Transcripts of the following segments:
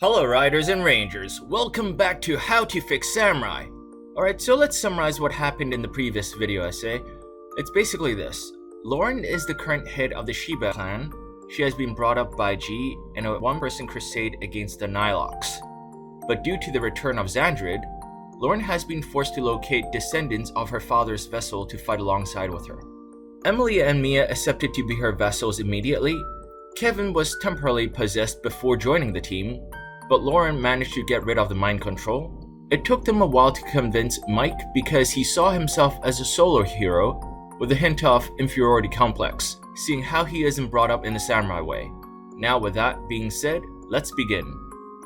Hello Riders and Rangers, welcome back to How to Fix Samurai. Alright, so let's summarize what happened in the previous video essay. It's basically this. Lauren is the current head of the Shiba clan. She has been brought up by G in a one-person crusade against the Nilox. But due to the return of Xandrid, Lauren has been forced to locate descendants of her father's Vassal to fight alongside with her. Emily and Mia accepted to be her vassals immediately. Kevin was temporarily possessed before joining the team, but Lauren managed to get rid of the mind control. It took them a while to convince Mike because he saw himself as a solo hero with a hint of inferiority complex, seeing how he isn't brought up in the samurai way. Now with that being said, let's begin.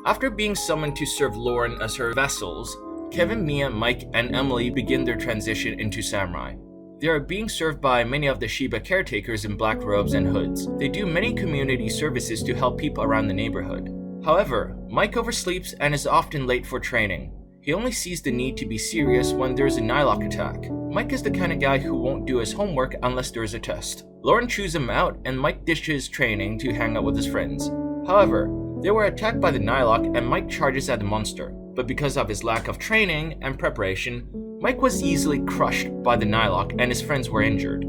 After being summoned to serve Lauren as her vassals, Kevin, Mia, Mike, and Emily begin their transition into samurai. They are being served by many of the Shiba caretakers in black robes and hoods. They do many community services to help people around the neighborhood. However, Mike oversleeps and is often late for training. He only sees the need to be serious when there's a Nilox attack. Mike is the kind of guy who won't do his homework unless there's a test. Lauren chews him out and Mike ditches training to hang out with his friends. However, they were attacked by the Nilox and Mike charges at the monster. But because of his lack of training and preparation, Mike was easily crushed by the Nilox and his friends were injured.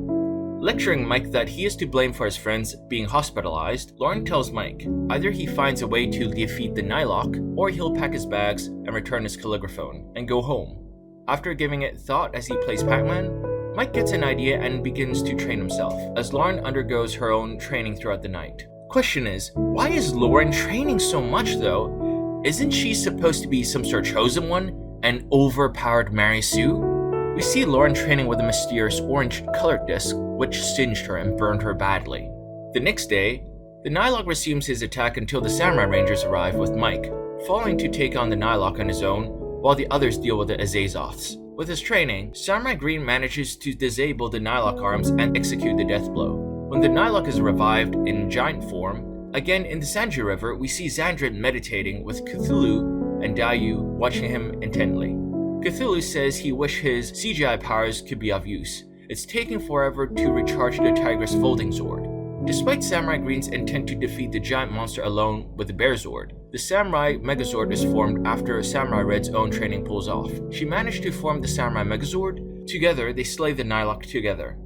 Lecturing Mike that he is to blame for his friends being hospitalized, Lauren tells Mike either he finds a way to defeat the Nilox or he'll pack his bags and return his calligraphone and go home. After giving it thought as he plays Pac-Man, Mike gets an idea and begins to train himself, as Lauren undergoes her own training throughout the night. Question is, why is Lauren training so much though? Isn't she supposed to be some sort of chosen one, an overpowered Mary Sue? We see Lauren training with a mysterious orange-colored disc, which singed her and burned her badly. The next day, the Nilox resumes his attack until the Samurai Rangers arrive with Mike, falling to take on the Nilox on his own, while the others deal with the Azazoths. With his training, Samurai Green manages to disable the Nilox arms and execute the death blow. When the Nilox is revived in giant form, again in the Sanji River, we see Xandrid meditating with Cthulhu and Dayu watching him intently. Cthulhu says he wishes his CGI powers could be of use. It's taking forever to recharge the Tigress Folding Sword. Despite Samurai Green's intent to defeat the giant monster alone with the Bear Zord, the Samurai Megazord is formed after Samurai Red's own training pulls off. She managed to form the Samurai Megazord. Together, they slay the Nilox together.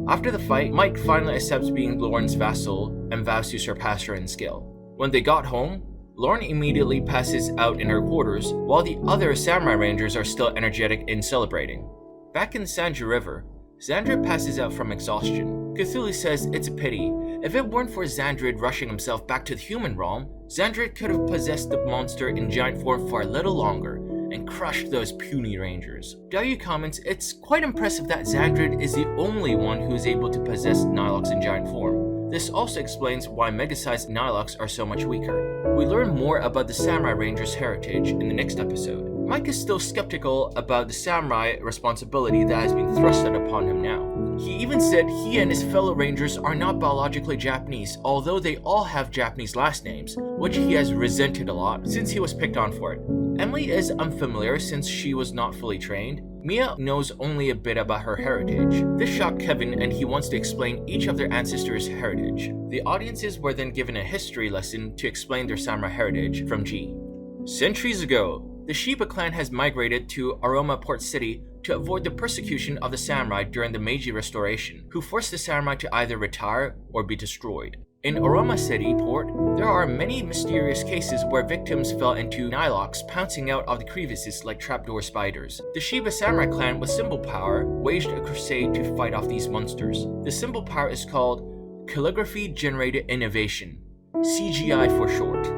After the fight, Mike finally accepts being Lauren's vassal and vows to surpass her in skill. When they got home, Lauren immediately passes out in her quarters, while the other Samurai Rangers are still energetic in celebrating. Back in the Sanji River, Xandrid passes out from exhaustion. Cthulhu says it's a pity. If it weren't for Xandrid rushing himself back to the human realm, Xandrid could have possessed the monster in giant form for a little longer and crushed those puny rangers. Dayu comments it's quite impressive that Xandrid is the only one who is able to possess Nilox in giant form. This also explains why mega-sized Nilox are so much weaker. We learn more about the Samurai Rangers' heritage in the next episode. Mike is still skeptical about the samurai responsibility that has been thrusted upon him now. He even said he and his fellow Rangers are not biologically Japanese, although they all have Japanese last names, which he has resented a lot since he was picked on for it. Emily is unfamiliar since she was not fully trained. Mia knows only a bit about her heritage. This shocked Kevin and he wants to explain each of their ancestors' heritage. The audiences were then given a history lesson to explain their samurai heritage from G. Centuries ago, the Shiba clan has migrated to Aroma Port City to avoid the persecution of the samurai during the Meiji Restoration, who forced the samurai to either retire or be destroyed. In Aroma City Port, there are many mysterious cases where victims fell into Nilox pouncing out of the crevices like trapdoor spiders. The Shiba samurai clan with symbol power waged a crusade to fight off these monsters. The symbol power is called Calligraphy Generated Innovation, CGI for short.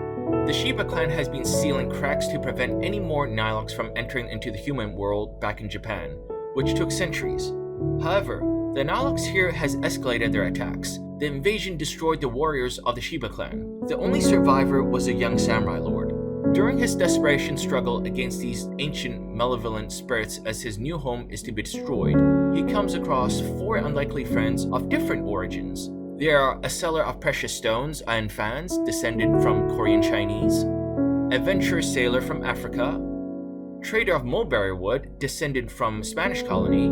The Shiba clan has been sealing cracks to prevent any more Nilox from entering into the human world back in Japan, which took centuries. However, the Nilox here has escalated their attacks. The invasion destroyed the warriors of the Shiba clan. The only survivor was a young samurai lord. During his desperation struggle against these ancient malevolent spirits as his new home is to be destroyed, he comes across 4 unlikely friends of different origins. They are a seller of precious stones and fans descended from Korean Chinese, adventurous sailor from Africa, trader of mulberry wood descended from Spanish colony,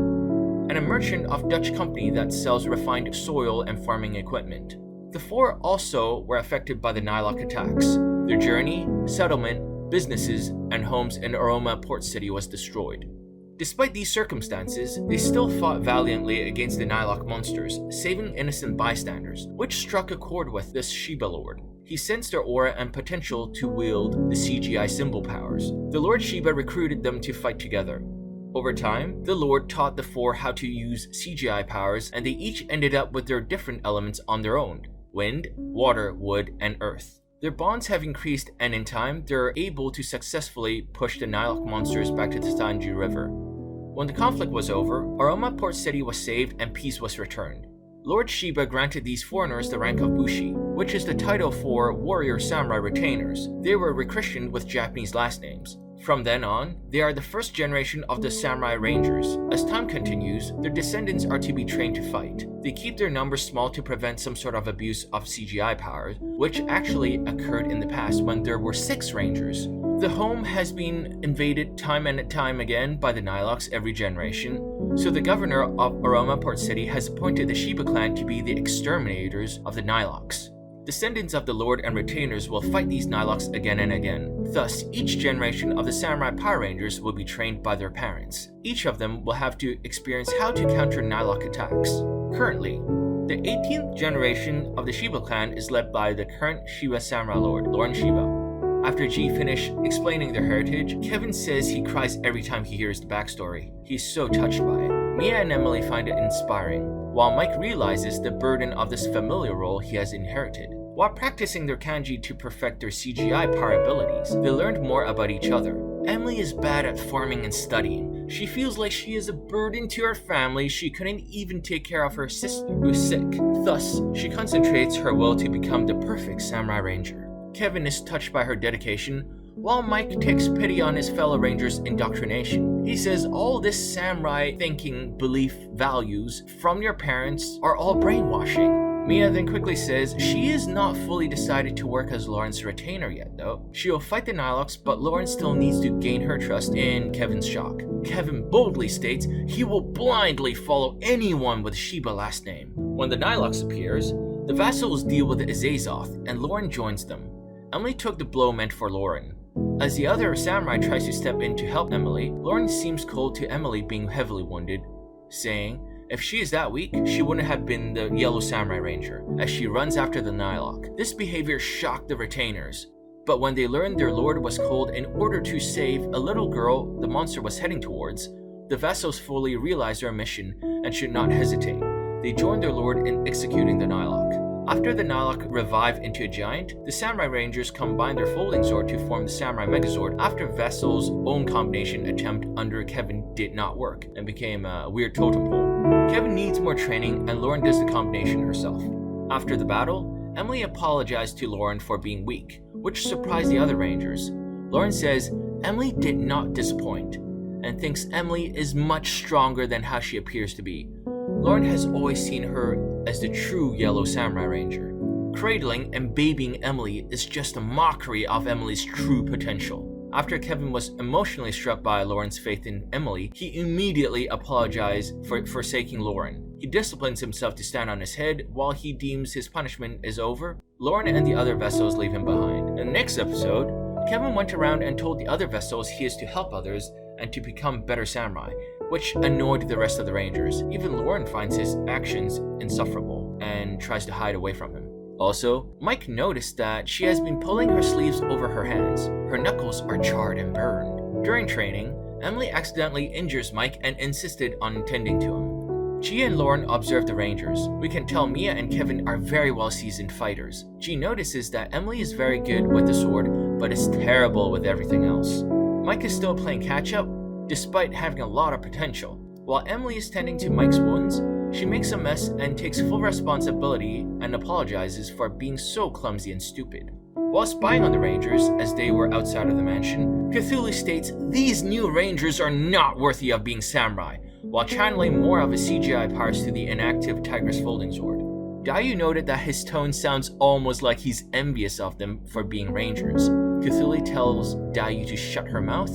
and a merchant of Dutch company that sells refined soil and farming equipment. The 4 also were affected by the Nilox attacks. Their journey, settlement, businesses, and homes in Aroma Port City was destroyed. Despite these circumstances, they still fought valiantly against the Nylok monsters, saving innocent bystanders, which struck a chord with this Shiba Lord. He sensed their aura and potential to wield the CGI symbol powers. The Lord Shiba recruited them to fight together. Over time, the Lord taught the four how to use CGI powers, and they each ended up with their different elements on their own: wind, water, wood, and earth. Their bonds have increased, and in time, they're able to successfully push the Nylok monsters back to the Tanju River. When the conflict was over, Aroma Port City was saved and peace was returned. Lord Shiba granted these foreigners the rank of Bushi, which is the title for warrior samurai retainers. They were rechristened with Japanese last names. From then on, they are the first generation of the Samurai Rangers. As time continues, their descendants are to be trained to fight. They keep their numbers small to prevent some sort of abuse of CGI powers, which actually occurred in the past when there were 6 Rangers. The home has been invaded time and time again by the Nyloks every generation, so the governor of Aroma Port City has appointed the Shiba clan to be the exterminators of the Nyloks. Descendants of the Lord and Retainers will fight these Nyloks again and again. Thus, each generation of the Samurai Power Rangers will be trained by their parents. Each of them will have to experience how to counter Nylok attacks. Currently, the 18th generation of the Shiba clan is led by the current Shiba Samurai Lord, Lord Shiba. After G finished explaining their heritage, Kevin says he cries every time he hears the backstory. He's so touched by it. Mia and Emily find it inspiring, while Mike realizes the burden of this familiar role he has inherited. While practicing their kanji to perfect their CGI power abilities, they learned more about each other. Emily is bad at farming and studying. She feels like she is a burden to her family. She couldn't even take care of her sister, who is sick. Thus, she concentrates her will to become the perfect Samurai Ranger. Kevin is touched by her dedication, while Mike takes pity on his fellow Rangers' indoctrination. He says all this samurai thinking, belief, values from your parents are all brainwashing. Mia then quickly says she is not fully decided to work as Lauren's retainer yet though. She will fight the Nyloks, but Lauren still needs to gain her trust in Kevin's shock. Kevin boldly states he will blindly follow anyone with Shiba last name. When the Nyloks appears, the Vassals deal with Azazoth, and Lauren joins them. Emily took the blow meant for Lauren. As the other samurai tries to step in to help Emily, Lauren seems cold to Emily being heavily wounded, saying if she is that weak, she wouldn't have been the Yellow Samurai Ranger, as she runs after the Nylok. This behavior shocked the retainers, but when they learned their lord was cold in order to save a little girl the monster was heading towards, the Vassals fully realized their mission and should not hesitate. They joined their lord in executing the Nylok. After the Nylok revive into a giant, the Samurai Rangers combine their folding Zord to form the Samurai Megazord after Vassal's own combination attempt under Kevin did not work and became a weird totem pole. Kevin needs more training and Lauren does the combination herself. After the battle, Emily apologized to Lauren for being weak, which surprised the other Rangers. Lauren says Emily did not disappoint and thinks Emily is much stronger than how she appears to be. Lauren has always seen her as the true Yellow Samurai Ranger. Cradling and babying Emily is just a mockery of Emily's true potential. After Kevin was emotionally struck by Lauren's faith in Emily, he immediately apologized for forsaking Lauren. He disciplines himself to stand on his head while he deems his punishment is over. Lauren and the other Vassals leave him behind. In the next episode, Kevin went around and told the other Vassals he is to help others and to become better samurai, which annoyed the rest of the Rangers. Even Lauren finds his actions insufferable and tries to hide away from him. Also, Mike noticed that she has been pulling her sleeves over her hands. Her knuckles are charred and burned. During training, Emily accidentally injures Mike and insisted on tending to him. G and Lauren observe the Rangers. We can tell Mia and Kevin are very well seasoned fighters. G notices that Emily is very good with the sword, but is terrible with everything else. Mike is still playing catch up, despite having a lot of potential. While Emily is tending to Mike's wounds, she makes a mess and takes full responsibility and apologizes for being so clumsy and stupid. While spying on the Rangers as they were outside of the mansion, Cthulhu states these new Rangers are not worthy of being samurai, while channeling more of his CGI powers to the inactive Tigress Folding Sword. Dayu noted that his tone sounds almost like he's envious of them for being Rangers. Cthulhu tells Dayu to shut her mouth.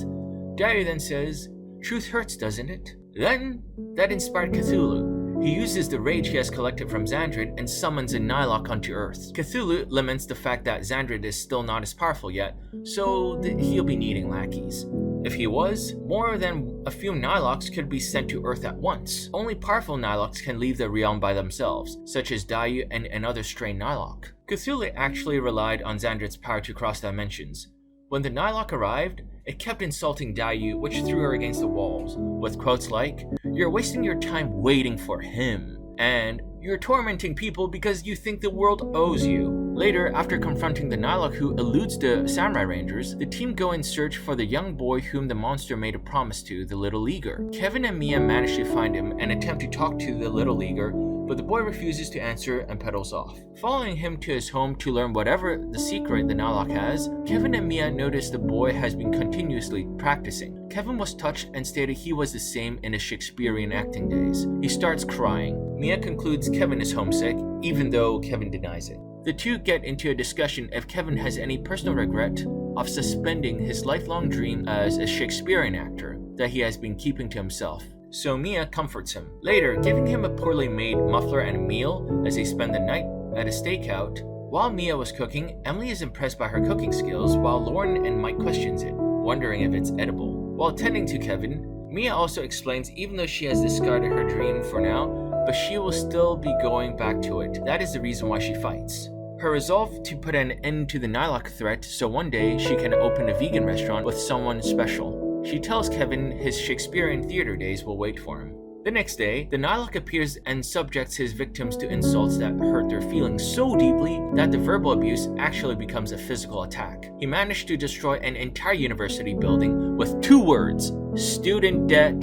Dayu then says, "Truth hurts, doesn't it?" Then, that inspired Cthulhu. He uses the rage he has collected from Xandrid and summons a Nylok onto Earth. Cthulhu laments the fact that Xandrid is still not as powerful yet, so he'll be needing lackeys. If he was, more than a few Nyloks could be sent to Earth at once. Only powerful Nyloks can leave the realm by themselves, such as Dayu and another stray Nylok. Cthulhu actually relied on Xandrid's power to cross dimensions. When the Nylok arrived, it kept insulting Dayu, which threw her against the walls, with quotes like, "You're wasting your time waiting for him," and "You're tormenting people because you think the world owes you." Later, after confronting the Nylok who eludes the Samurai Rangers, the team go in search for the young boy whom the monster made a promise to, the Little Leaguer. Kevin and Mia manage to find him and attempt to talk to the Little Leaguer, but the boy refuses to answer and pedals off. Following him to his home to learn whatever the secret the Nylok has, Kevin and Mia notice the boy has been continuously practicing. Kevin was touched and stated he was the same in his Shakespearean acting days. He starts crying. Mia concludes Kevin is homesick, even though Kevin denies it. The two get into a discussion if Kevin has any personal regret of suspending his lifelong dream as a Shakespearean actor that he has been keeping to himself. So Mia comforts him, later giving him a poorly made muffler and a meal as they spend the night at a stakeout. While Mia was cooking, Emily is impressed by her cooking skills while Lauren and Mike questions it, wondering if it's edible. While tending to Kevin, Mia also explains even though she has discarded her dream for now, but she will still be going back to it. That is the reason why she fights. Her resolve to put an end to the Nylok threat so one day she can open a vegan restaurant with someone special. She tells Kevin his Shakespearean theater days will wait for him. The next day, the Nylok appears and subjects his victims to insults that hurt their feelings so deeply that the verbal abuse actually becomes a physical attack. He managed to destroy an entire university building with 2 words: student debt.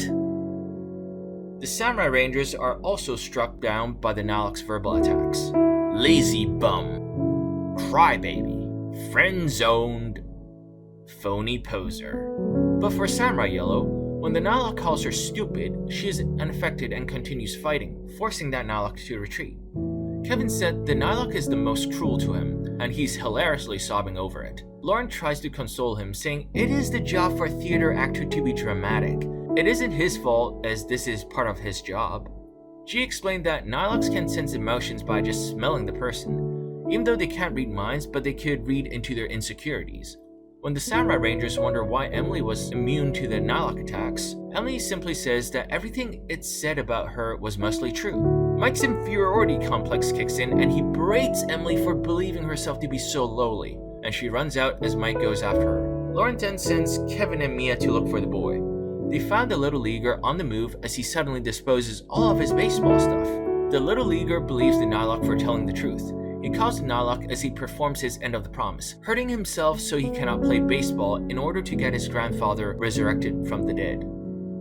The Samurai Rangers are also struck down by the Nylok's verbal attacks. Lazy bum, crybaby, friend-zoned, phony poser. But for Samurai Yellow, when the Nylok calls her stupid, she is unaffected and continues fighting, forcing that Nylok to retreat. Kevin said the Nylok is the most cruel to him, and he's hilariously sobbing over it. Lauren tries to console him, saying it is the job for a theater actor to be dramatic. It isn't his fault, as this is part of his job. She explained that Nyloks can sense emotions by just smelling the person, even though they can't read minds, but they could read into their insecurities. When the Samurai Rangers wonder why Emily was immune to the Nylok attacks, Emily simply says that everything it said about her was mostly true. Mike's inferiority complex kicks in and he berates Emily for believing herself to be so lowly, and she runs out as Mike goes after her. Lauren then sends Kevin and Mia to look for the boy. They found the Little Leaguer on the move as he suddenly disposes all of his baseball stuff. The Little Leaguer believes the Nylok for telling the truth. He calls the Nylok as he performs his end of the promise, hurting himself so he cannot play baseball in order to get his grandfather resurrected from the dead.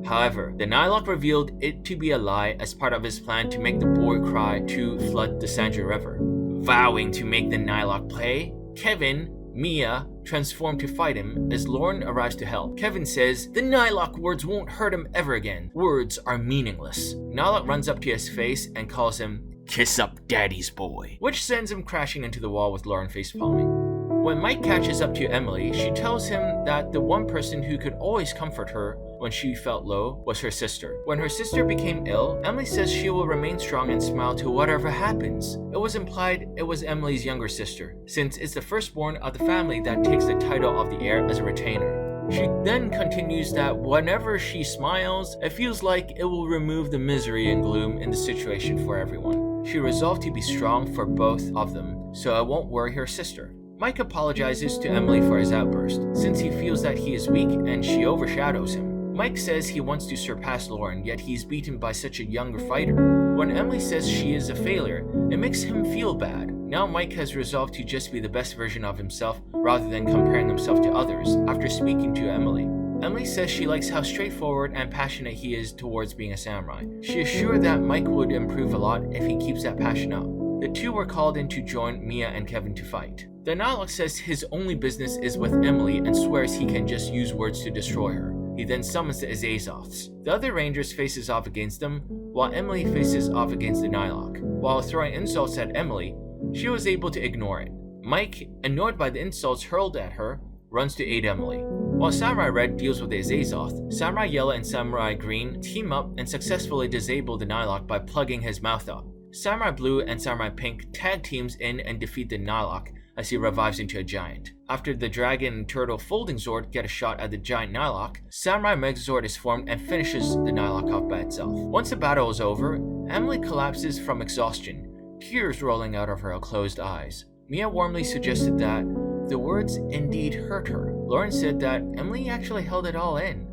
However, the Nylok revealed it to be a lie as part of his plan to make the boy cry to flood the Sanju River. Vowing to make the Nylok play, Kevin, Mia transform to fight him as Lauren arrives to help. Kevin says the Nylok words won't hurt him ever again. Words are meaningless. Nylok runs up to his face and calls him "Kiss up daddy's boy," which sends him crashing into the wall with Lauren face-palming. When Mike catches up to Emily, she tells him that the one person who could always comfort her when she felt low was her sister. When her sister became ill, Emily says she will remain strong and smile to whatever happens. It was implied it was Emily's younger sister, since it's the firstborn of the family that takes the title of the heir as a retainer. She then continues that whenever she smiles, it feels like it will remove the misery and gloom in the situation for everyone. She resolved to be strong for both of them, so it won't worry her sister. Mike apologizes to Emily for his outburst, since he feels that he is weak and she overshadows him. Mike says he wants to surpass Lauren, yet he's beaten by such a younger fighter. When Emily says she is a failure, it makes him feel bad. Now Mike has resolved to just be the best version of himself rather than comparing himself to others after speaking to Emily. Emily says she likes how straightforward and passionate he is towards being a samurai. She is sure that Mike would improve a lot if he keeps that passion up. The two were called in to join Mia and Kevin to fight. The Nylok says his only business is with Emily and swears he can just use words to destroy her. He then summons the Azazoths. The other Rangers faces off against them, while Emily faces off against the Nylok. While throwing insults at Emily, she was able to ignore it. Mike, annoyed by the insults hurled at her, runs to aid Emily. While Samurai Red deals with the Azazoth, Samurai Yellow and Samurai Green team up and successfully disable the Nylok by plugging his mouth up. Samurai Blue and Samurai Pink tag teams in and defeat the Nylok as he revives into a giant. After the Dragon and Turtle Folding Zord get a shot at the giant Nylok, Samurai Megazord is formed and finishes the Nylok off by itself. Once the battle is over, Emily collapses from exhaustion, tears rolling out of her closed eyes. Mia warmly suggested that the words indeed hurt her. Lauren said that Emily actually held it all in.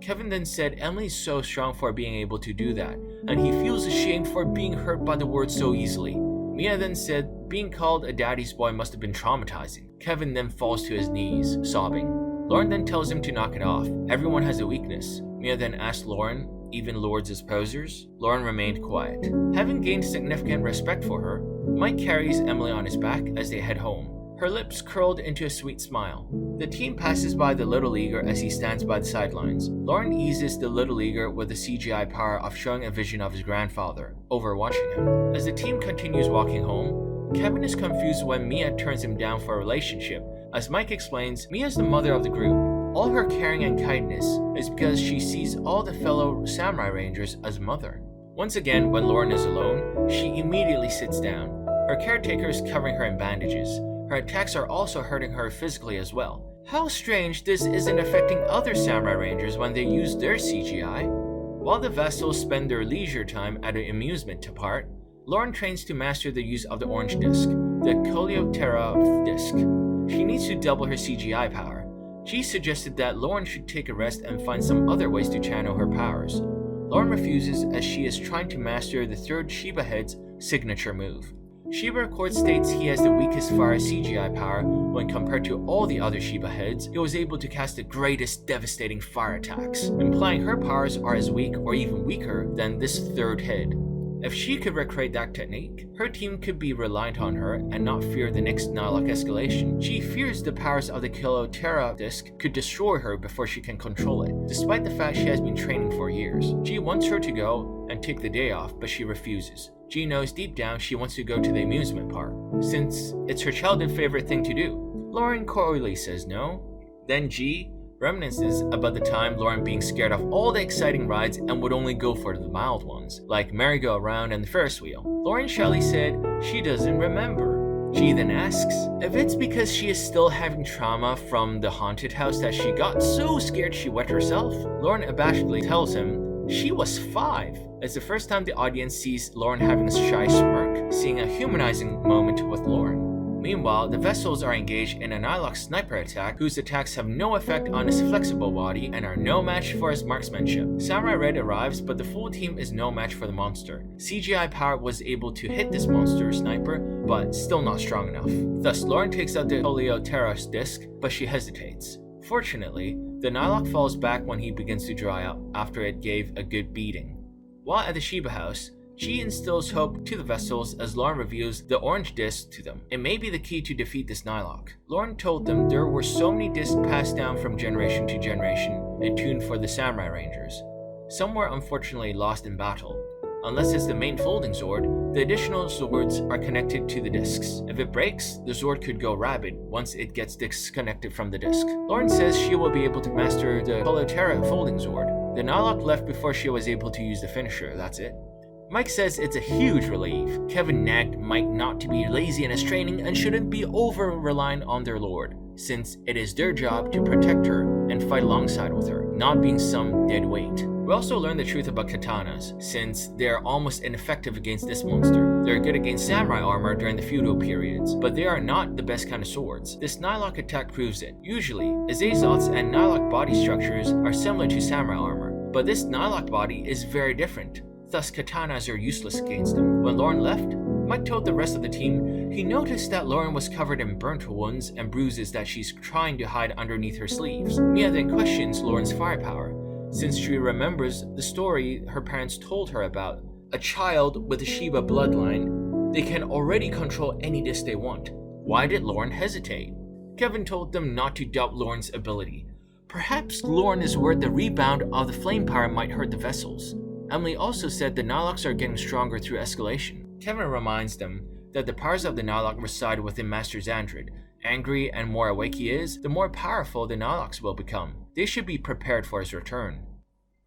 Kevin then said Emily's so strong for being able to do that, and he feels ashamed for being hurt by the words so easily. Mia then said being called a daddy's boy must have been traumatizing. Kevin then falls to his knees, sobbing. Lauren then tells him to knock it off. Everyone has a weakness. Mia then asked Lauren, even lords as posers? Lauren remained quiet. Having gained significant respect for her, Mike carries Emily on his back as they head home. Her lips curled into a sweet smile. The team passes by the Little Leaguer as he stands by the sidelines. Lauren eases the Little Leaguer with the CGI power of showing a vision of his grandfather, overwatching him. As the team continues walking home, Kevin is confused when Mia turns him down for a relationship. As Mike explains, Mia is the mother of the group. All her caring and kindness is because she sees all the fellow Samurai Rangers as mother. Once again, when Lauren is alone, she immediately sits down. Her caretaker is covering her in bandages. Her attacks are also hurting her physically as well. How strange this isn't affecting other Samurai Rangers when they use their CGI. While the Vassals spend their leisure time at an amusement park, Lauren trains to master the use of the orange disc, the Coleoptera disc. She needs to double her CGI power. She suggested that Lauren should take a rest and find some other ways to channel her powers. Lauren refuses as she is trying to master the third Shiba head's signature move. Shiba Accord states he has the weakest fire CGI power when compared to all the other Shiba heads. He was able to cast the greatest devastating fire attacks, implying her powers are as weak or even weaker than this third head. If she could recreate that technique, her team could be reliant on her and not fear the next Nylok escalation. She fears the powers of the Coleoptera disc could destroy her before she can control it, despite the fact she has been training for years. She wants her to go and take the day off, but she refuses. G knows deep down she wants to go to the amusement park, since it's her childhood favorite thing to do. Lauren coyly says no. Then G reminisces about the time Lauren being scared of all the exciting rides and would only go for the mild ones, like merry-go-round and the Ferris wheel. Lauren Shelley said she doesn't remember. G then asks if it's because she is still having trauma from the haunted house that she got so scared she wet herself. Lauren abashedly tells him she was 5. It's the first time the audience sees Lauren having a shy smirk, seeing a humanizing moment with Lauren. Meanwhile, the Vassals are engaged in a Nylok sniper attack whose attacks have no effect on his flexible body and are no match for his marksmanship. Samurai Red arrives, but the full team is no match for the monster. CGI power was able to hit this monster sniper, but still not strong enough. Thus, Lauren takes out the Coleoptera disc, but she hesitates. Fortunately, the Nylok falls back when he begins to dry out after it gave a good beating. While at the Shiba house, Chi instills hope to the Vassals as Lauren reveals the orange disc to them. It may be the key to defeat this Nylok. Lauren told them there were so many discs passed down from generation to generation and tuned for the Samurai Rangers. Some were unfortunately lost in battle. Unless it's the main folding Zord, the additional Zords are connected to the discs. If it breaks, the Zord could go rabid once it gets disconnected from the disc. Lauren says she will be able to master the Coleoptera folding Zord. The Nylok left before she was able to use the finisher, that's it. Mike says it's a huge relief. Kevin nagged Mike not to be lazy in his training and shouldn't be over-reliant on their lord, since it is their job to protect her and fight alongside with her, not being some dead weight. We also learn the truth about katanas, since they are almost ineffective against this monster. They are good against samurai armor during the feudal periods, but they are not the best kind of swords. This Nylok attack proves it. Usually, Azazoths and Nylok body structures are similar to samurai armor, but this Nylok body is very different. Thus, katanas are useless against them. When Lauren left, Mike told the rest of the team he noticed that Lauren was covered in burnt wounds and bruises that she's trying to hide underneath her sleeves. Mia then questions Lauren's firepower, since she remembers the story her parents told her about a child with a Shiba bloodline. They can already control any disc they want. Why did Lauren hesitate? Kevin told them not to doubt Lauren's ability. Perhaps Lauren is worried the rebound of the flame power might hurt the Vassals. Emily also said the Nyloks are getting stronger through escalation. Kevin reminds them that the powers of the Nylok reside within Master Xandred, angry and more awake he is, the more powerful the Nylox will become. They should be prepared for his return.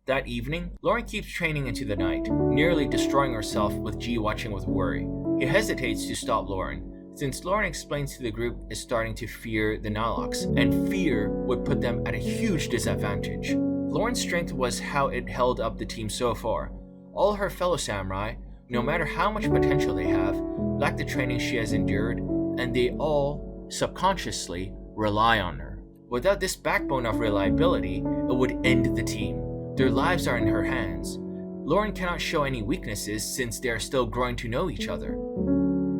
That evening, Lauren keeps training into the night, nearly destroying herself with G watching with worry. He hesitates to stop Lauren, since Lauren explains to the group is starting to fear the Nylox, and fear would put them at a huge disadvantage. Lauren's strength was how it held up the team so far. All her fellow samurai, no matter how much potential they have, lack the training she has endured, and they all, subconsciously, rely on her. Without this backbone of reliability, it would end the team. Their lives are in her hands. Lauren cannot show any weaknesses since they are still growing to know each other.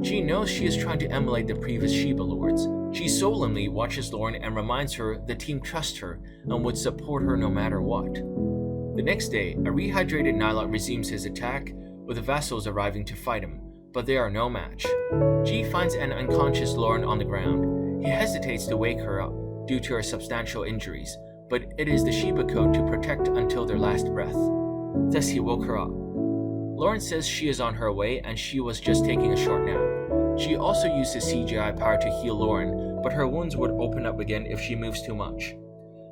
She knows she is trying to emulate the previous Shiba lords. She solemnly watches Lauren and reminds her the team trusts her and would support her no matter what. The next day, a rehydrated Nylot resumes his attack, with the Vassals arriving to fight him, but they are no match. G finds an unconscious Lauren on the ground. He hesitates to wake her up due to her substantial injuries, but it is the Shiba code to protect until their last breath. Thus he woke her up. Lauren says she is on her way and she was just taking a short nap. She also uses CGI power to heal Lauren, but her wounds would open up again if she moves too much.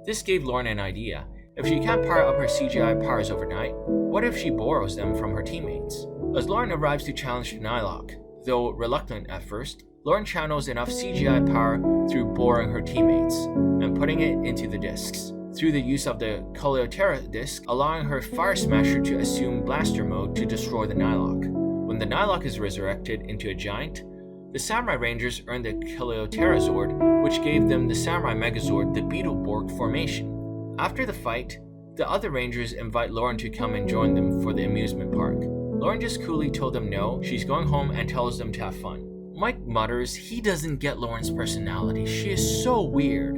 This gave Lauren an idea. If she can't power up her CGI powers overnight, what if she borrows them from her teammates? As Lauren arrives to challenge Nylok, though reluctant at first, Lauren channels enough CGI power through borrowing her teammates and putting it into the discs, through the use of the Coleoptera disc, allowing her Fire Smasher to assume blaster mode to destroy the Nylok. When the Nylok is resurrected into a giant, the Samurai Rangers earn the Coleoptera Zord, which gave them the Samurai Megazord, the Beetle Borg formation. After the fight, the other Rangers invite Lauren to come and join them for the amusement park. Lauren just coolly told them no, she's going home, and tells them to have fun. Mike mutters he doesn't get Lauren's personality, she is so weird.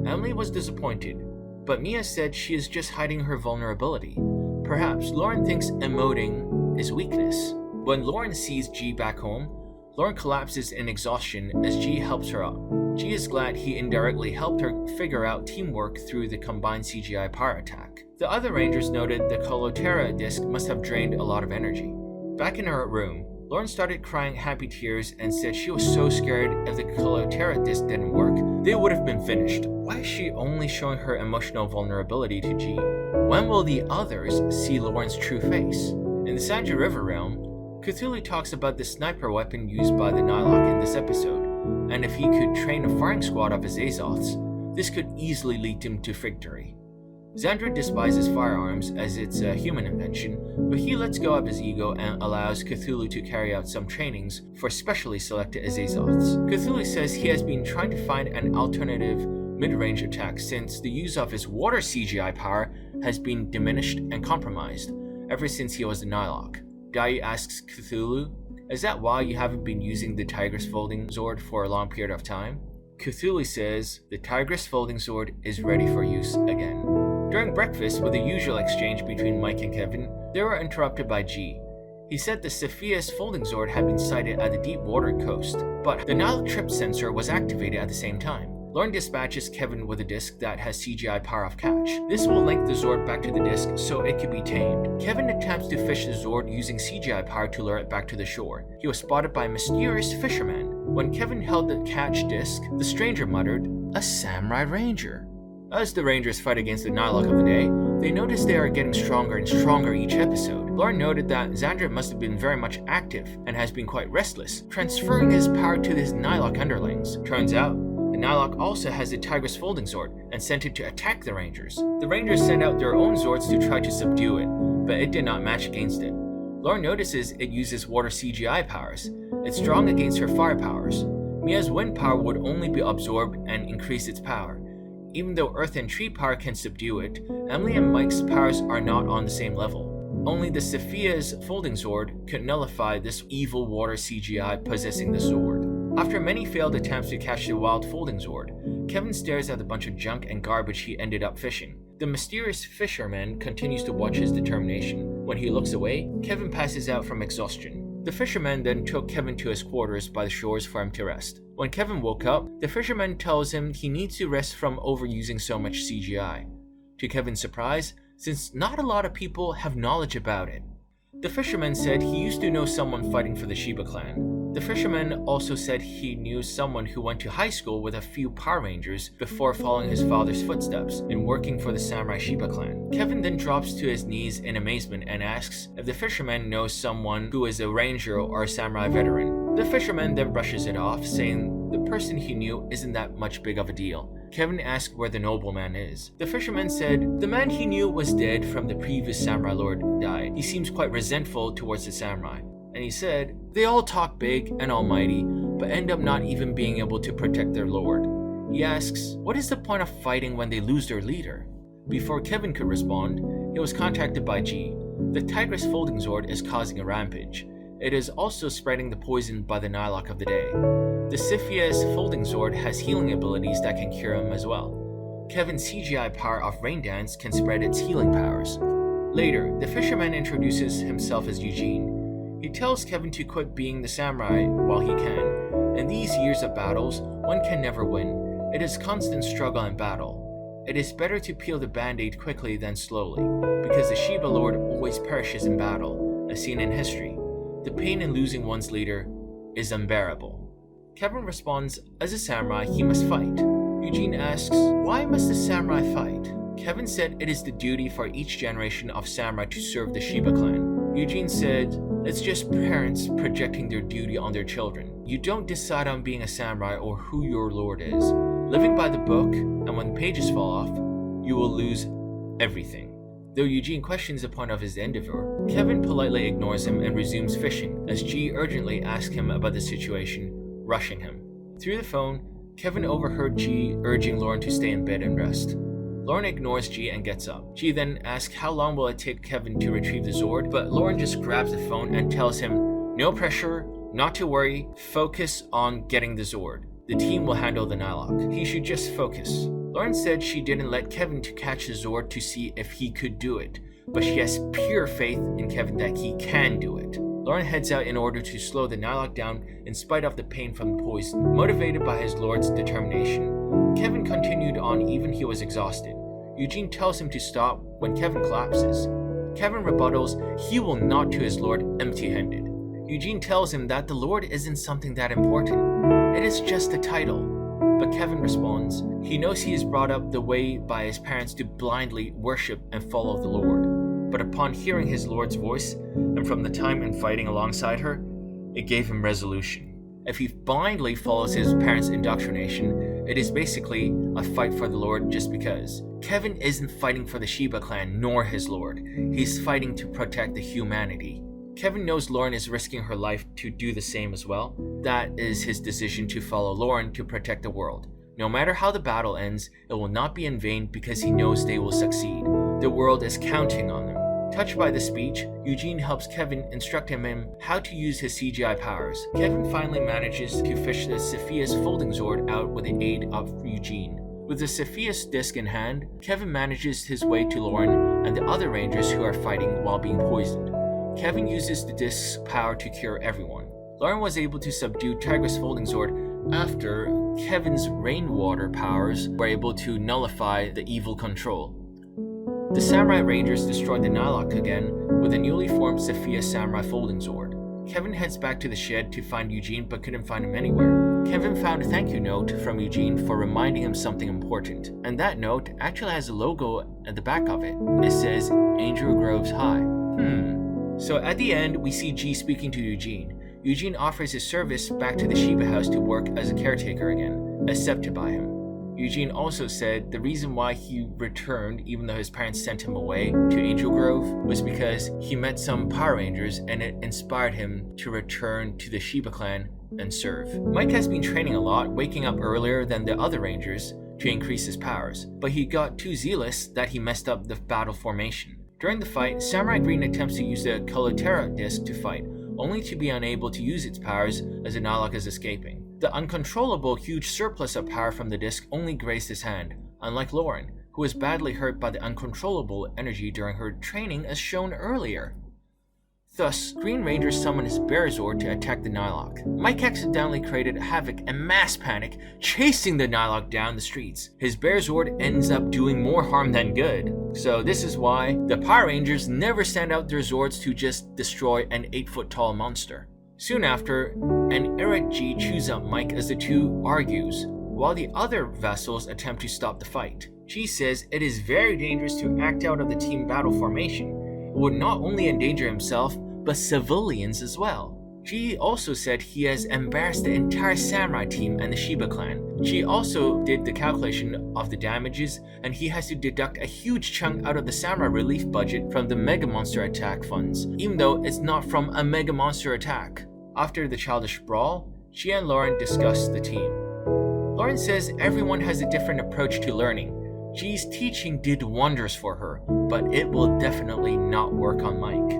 Emily was disappointed, but Mia said she is just hiding her vulnerability. Perhaps Lauren thinks emoting is weakness. When Lauren sees G back home, Lauren collapses in exhaustion as G helps her up. G is glad he indirectly helped her figure out teamwork through the combined CGI power attack. The other Rangers noted the Coleoptera disc must have drained a lot of energy. Back in her room, Lauren started crying happy tears and said she was so scared if the Coleoptera disc didn't work, they would have been finished. Why is she only showing her emotional vulnerability to G? When will the others see Lauren's true face? In the Sanji River realm, Cthulhu talks about the sniper weapon used by the Nylok in this episode, and if he could train a firing squad of his Azoths, this could easily lead him to victory. Xandra despises firearms as it's a human invention, but he lets go of his ego and allows Cthulhu to carry out some trainings for specially selected Azoths. Cthulhu says he has been trying to find an alternative mid-range attack since the use of his water CGI power has been diminished and compromised ever since he was a Nylok. Dai asks Cthulhu, is that why you haven't been using the Tigress Folding Zord for a long period of time? Cthulhu says the Tigress Folding Zord is ready for use again. During breakfast, with the usual exchange between Mike and Kevin, they were interrupted by G. He said the Sophia's Folding Zord had been sighted at the deep water coast, but the Nile trip sensor was activated at the same time. Lauren dispatches Kevin with a disc that has CGI power of catch. This will link the Zord back to the disc so it can be tamed. Kevin attempts to fish the Zord using CGI power to lure it back to the shore. He was spotted by a mysterious fisherman. When Kevin held the catch disc, the stranger muttered, "A Samurai Ranger." As the Rangers fight against the Nylok of the day, they notice they are getting stronger and stronger each episode. Lauren noted that Xandra must have been very much active and has been quite restless, transferring his power to his Nylok underlings. Turns out, the Nylok also has a Tigress Folding Zord and sent it to attack the Rangers. The Rangers sent out their own Zords to try to subdue it, but it did not match against it. Lauren notices it uses water CGI powers. It's strong against her fire powers. Mia's wind power would only be absorbed and increase its power. Even though earth and tree power can subdue it, Emily and Mike's powers are not on the same level. Only the Sophia's Folding Zord could nullify this evil water CGI possessing the Zord. After many failed attempts to catch the wild Folding Zord, Kevin stares at the bunch of junk and garbage he ended up fishing. The mysterious fisherman continues to watch his determination. When he looks away, Kevin passes out from exhaustion. The fisherman then took Kevin to his quarters by the shores for him to rest. When Kevin woke up, the fisherman tells him he needs to rest from overusing so much CGI. To Kevin's surprise, since not a lot of people have knowledge about it. The fisherman said he used to know someone fighting for the Shiba clan. The fisherman also said he knew someone who went to high school with a few Power Rangers before following his father's footsteps and working for the Samurai Shiba clan. Kevin then drops to his knees in amazement and asks if the fisherman knows someone who is a ranger or a samurai veteran. The fisherman then brushes it off, saying the person he knew isn't that much big of a deal. Kevin asked where the nobleman is. The fisherman said the man he knew was dead from the previous samurai lord died. He seems quite resentful towards the samurai. And he said, they all talk big and almighty, but end up not even being able to protect their lord. He asks, what is the point of fighting when they lose their leader? Before Kevin could respond, he was contacted by G. The Tigress Folding Zord is causing a rampage. It is also spreading the poison by the Nylok of the day. The Cepheus Folding Zord has healing abilities that can cure him as well. Kevin's CGI power of Rain Dance can spread its healing powers. Later, the fisherman introduces himself as Eugene. He tells Kevin to quit being the samurai while he can. In these years of battles, one can never win. It is constant struggle and battle. It is better to peel the band-aid quickly than slowly, because the Shiba Lord always perishes in battle, as seen in history. The pain in losing one's leader is unbearable. Kevin responds, as a samurai, he must fight. Eugene asks, why must the samurai fight? Kevin said it is the duty for each generation of samurai to serve the Shiba clan. Eugene said, it's just parents projecting their duty on their children. You don't decide on being a samurai or who your lord is. Living by the book, and when pages fall off, you will lose everything. Though Eugene questions the point of his endeavor, Kevin politely ignores him and resumes fishing as G urgently asks him about the situation, rushing him. Through the phone, Kevin overheard G urging Lauren to stay in bed and rest. Lauren ignores G and gets up. G then asks how long will it take Kevin to retrieve the Zord, but Lauren just grabs the phone and tells him, no pressure, not to worry, focus on getting the Zord. The team will handle the Nylok. He should just focus. Lauren said she didn't let Kevin to catch the Zord to see if he could do it, but she has pure faith in Kevin that he can do it. Lauren heads out in order to slow the Nylok down in spite of the pain from the poison. Motivated by his lord's determination, Kevin continued on even he was exhausted. Eugene tells him to stop when Kevin collapses. Kevin rebuttals he will not to his lord empty-handed. Eugene tells him that the lord isn't something that important. It is just a title. But Kevin responds, he knows he is brought up the way by his parents to blindly worship and follow the Lord. But upon hearing his Lord's voice, and from the time in fighting alongside her, it gave him resolution. If he blindly follows his parents' indoctrination, it is basically a fight for the Lord just because. Kevin isn't fighting for the Shiba clan nor his Lord. He's fighting to protect the humanity. Kevin knows Lauren is risking her life to do the same as well. That is his decision to follow Lauren to protect the world. No matter how the battle ends, it will not be in vain because he knows they will succeed. The world is counting on them. Touched by the speech, Eugene helps Kevin, instructing him how to use his CGI powers. Kevin finally manages to fish the Cepheus Folding Zord out with the aid of Eugene. With the Cepheus disc in hand, Kevin manages his way to Lauren and the other Rangers who are fighting while being poisoned. Kevin uses the disc's power to cure everyone. Lauren was able to subdue Tigress Folding Zord after Kevin's rainwater powers were able to nullify the evil control. The Samurai Rangers destroyed the Nylok again with a newly formed Cepheus Samurai Folding Zord. Kevin heads back to the shed to find Eugene but couldn't find him anywhere. Kevin found a thank you note from Eugene for reminding him something important, and that note actually has a logo at the back of it. It says Angel Groves High. So at the end, we see G speaking to Eugene. Eugene offers his service back to the Shiba house to work as a caretaker again, accepted by him. Eugene also said the reason why he returned, even though his parents sent him away to Angel Grove, was because he met some Power Rangers and it inspired him to return to the Shiba clan and serve. Mike has been training a lot, waking up earlier than the other Rangers to increase his powers, but he got too zealous that he messed up the battle formation. During the fight, Samurai Green attempts to use the Kalotera disc to fight, only to be unable to use its powers as the Nylok is escaping. The uncontrollable huge surplus of power from the disc only grazed his hand, unlike Lauren, who was badly hurt by the uncontrollable energy during her training as shown earlier. Thus, Green Ranger summoned his Bear Zord to attack the Nylok. Mike accidentally created havoc and mass panic, chasing the Nylok down the streets. His Bear Zord ends up doing more harm than good. So this is why the Power Rangers never send out their Zords to just destroy an 8-foot tall monster. Soon after, an errant G chews up Mike as the two argues, while the other vassals attempt to stop the fight. G says it is very dangerous to act out of the team battle formation. It would not only endanger himself, but civilians as well. G also said he has embarrassed the entire samurai team and the Shiba clan. G also did the calculation of the damages, and he has to deduct a huge chunk out of the samurai relief budget from the Mega Monster attack funds, even though it's not from a Mega Monster attack. After the childish brawl, G and Lauren discuss the team. Lauren says everyone has a different approach to learning. G's teaching did wonders for her, but it will definitely not work on Mike.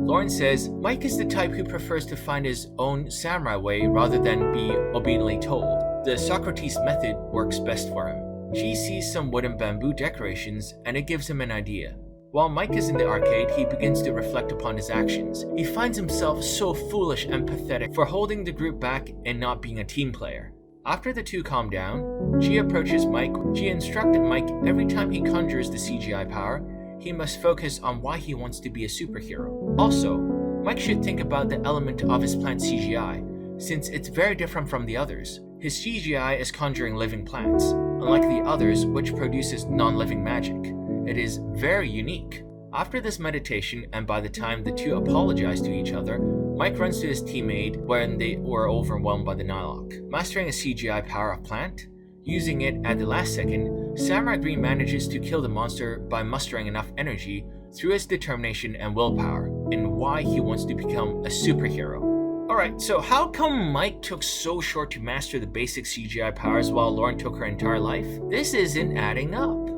Lauren says Mike is the type who prefers to find his own samurai way rather than be obediently told. The Socrates method works best for him. G sees some wooden bamboo decorations and it gives him an idea. While Mike is in the arcade, he begins to reflect upon his actions. He finds himself so foolish and pathetic for holding the group back and not being a team player. After the two calm down, G approaches Mike. G instructed Mike every time he conjures the CGI power, he must focus on why he wants to be a superhero. Also, Mike should think about the element of his plant CGI, since it's very different from the others. His CGI is conjuring living plants, unlike the others which produces non-living magic. It is very unique. After this meditation, and by the time the two apologize to each other, Mike runs to his teammate when they were overwhelmed by the Nylok. Mastering a CGI power of plant, using it at the last second, Samurai Green manages to kill the monster by mustering enough energy through his determination and willpower, and why he wants to become a superhero. Alright, so how come Mike took so short to master the basic CGI powers while Lauren took her entire life? This isn't adding up.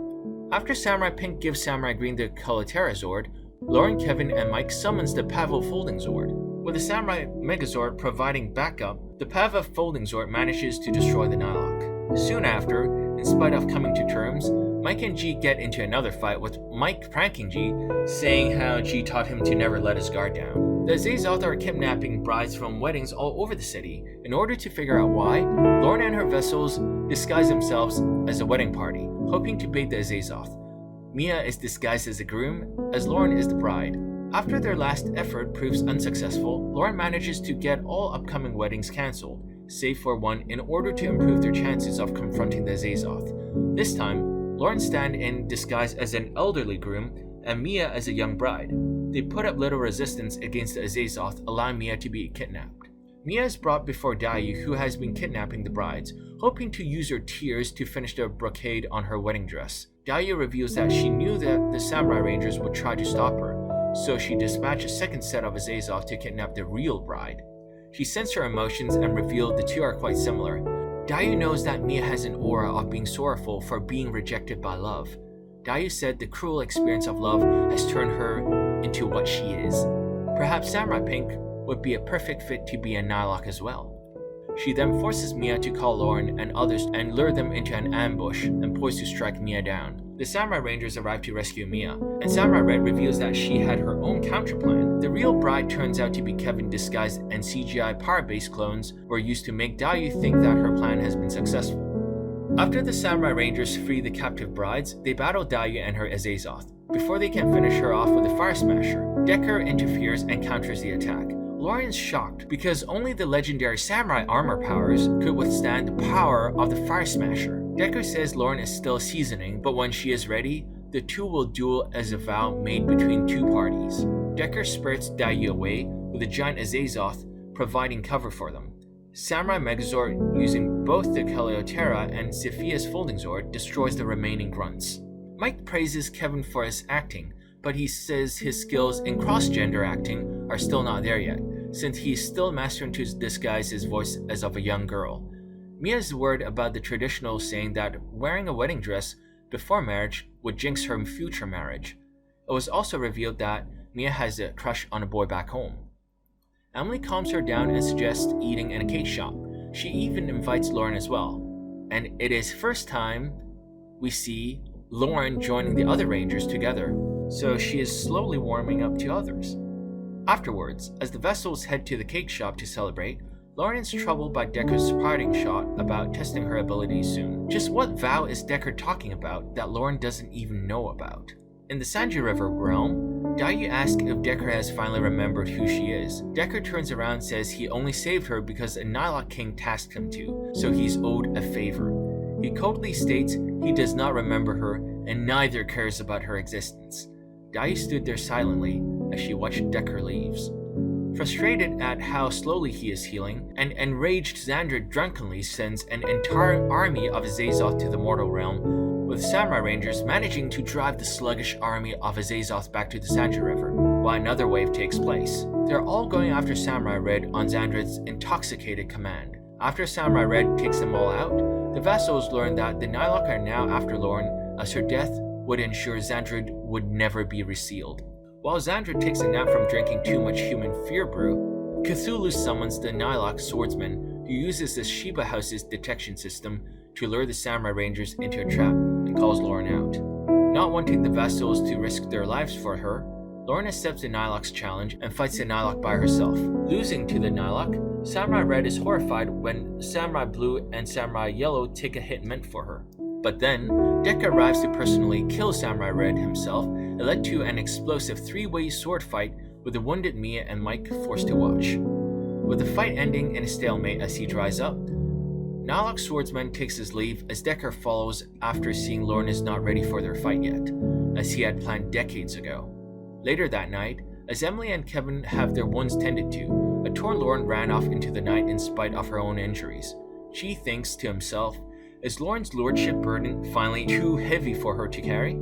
After Samurai Pink gives Samurai Green the Kalatera Zord, Lauren, Kevin, and Mike summons the Pavo Folding Zord. With the Samurai Megazord providing backup, the Pava Folding Zord manages to destroy the Nylok. Soon after, in spite of coming to terms, Mike and G get into another fight with Mike pranking G, saying how G taught him to never let his guard down. The Azazoth are kidnapping brides from weddings all over the city. In order to figure out why, Lauren and her vassals disguise themselves as a wedding party, hoping to bait the Azazoth. Mia is disguised as a groom, as Lauren is the bride. After their last effort proves unsuccessful, Lauren manages to get all upcoming weddings cancelled, save for one, in order to improve their chances of confronting the Azazoth. This time, Lauren stands in disguise as an elderly groom, and Mia as a young bride. They put up little resistance against the Azazoth, allowing Mia to be kidnapped. Mia is brought before Dayu, who has been kidnapping the brides, hoping to use her tears to finish the brocade on her wedding dress. Dayu reveals that she knew that the Samurai Rangers would try to stop her, so she dispatched a second set of Azazoth to kidnap the real bride. She sensed her emotions and revealed the two are quite similar. Dayu knows that Mia has an aura of being sorrowful for being rejected by love. Dayu said the cruel experience of love has turned her into what she is. Perhaps Samurai Pink would be a perfect fit to be a Nylok as well. She then forces Mia to call Lauren and others and lure them into an ambush and poised to strike Mia down. The Samurai Rangers arrive to rescue Mia, and Samurai Red reveals that she had her own counterplan. The real bride turns out to be Kevin disguised, and CGI power-based clones were used to make Dayu think that her plan has been successful. After the Samurai Rangers free the captive brides, they battle Dayu and her Azazoth. Before they can finish her off with a Fire Smasher, Deker interferes and counters the attack. Lauren is shocked because only the legendary samurai armor powers could withstand the power of the Fire Smasher. Deker says Lauren is still seasoning, but when she is ready, the two will duel as a vow made between two parties. Deker spurts Dayu away with a giant Azazoth providing cover for them. Samurai Megazord, using both the Kaleotera and Zephia's Folding Zord, destroys the remaining grunts. Mike praises Kevin for his acting, but he says his skills in cross-gender acting are still not there yet, since he is still mastering to disguise his voice as of a young girl. Mia's word about the traditional saying that wearing a wedding dress before marriage would jinx her future marriage. It was also revealed that Mia has a crush on a boy back home. Emily calms her down and suggests eating in a cake shop. She even invites Lauren as well. And it is first time we see Lauren joining the other Rangers together, so she is slowly warming up to others. Afterwards, as the Vassals head to the cake shop to celebrate, Lauren is troubled by Deker's parting shot about testing her abilities soon. Just what vow is Deker talking about that Lauren doesn't even know about? In the Sanji River realm, Dayu asks if Deker has finally remembered who she is. Deker turns around and says he only saved her because a Nylok king tasked him to, so he's owed a favor. He coldly states he does not remember her and neither cares about her existence. Dayu stood there silently as she watched Deker leaves. Frustrated at how slowly he is healing, an enraged Xandred drunkenly sends an entire army of Azazoth to the mortal realm, with samurai rangers managing to drive the sluggish army of Azazoth back to the Sanji River, while another wave takes place. They're all going after Samurai Red on Xandred's intoxicated command. After Samurai Red takes them all out, the Vassals learn that the Nylok are now after Lauren, as her death would ensure Xandred would never be resealed. While Xandred takes a nap from drinking too much human fear brew, Cthulhu summons the Nylok swordsman, who uses the Shiba house's detection system to lure the Samurai Rangers into a trap and calls Lauren out. Not wanting the Vassals to risk their lives for her, Lauren accepts the Nylok's challenge and fights the Nylok by herself. Losing to the Nylok, Samurai Red is horrified when Samurai Blue and Samurai Yellow take a hit meant for her. But then, Deker arrives to personally kill Samurai Red himself. It led to an explosive three-way sword fight with the wounded Mia and Mike forced to watch. With the fight ending in a stalemate as he dries up, Nylok swordsman takes his leave as Deker follows after seeing Lauren is not ready for their fight yet, as he had planned decades ago. Later that night, as Emily and Kevin have their wounds tended to, a torn Lauren ran off into the night in spite of her own injuries. She thinks to himself, is Lauren's lordship burden finally too heavy for her to carry?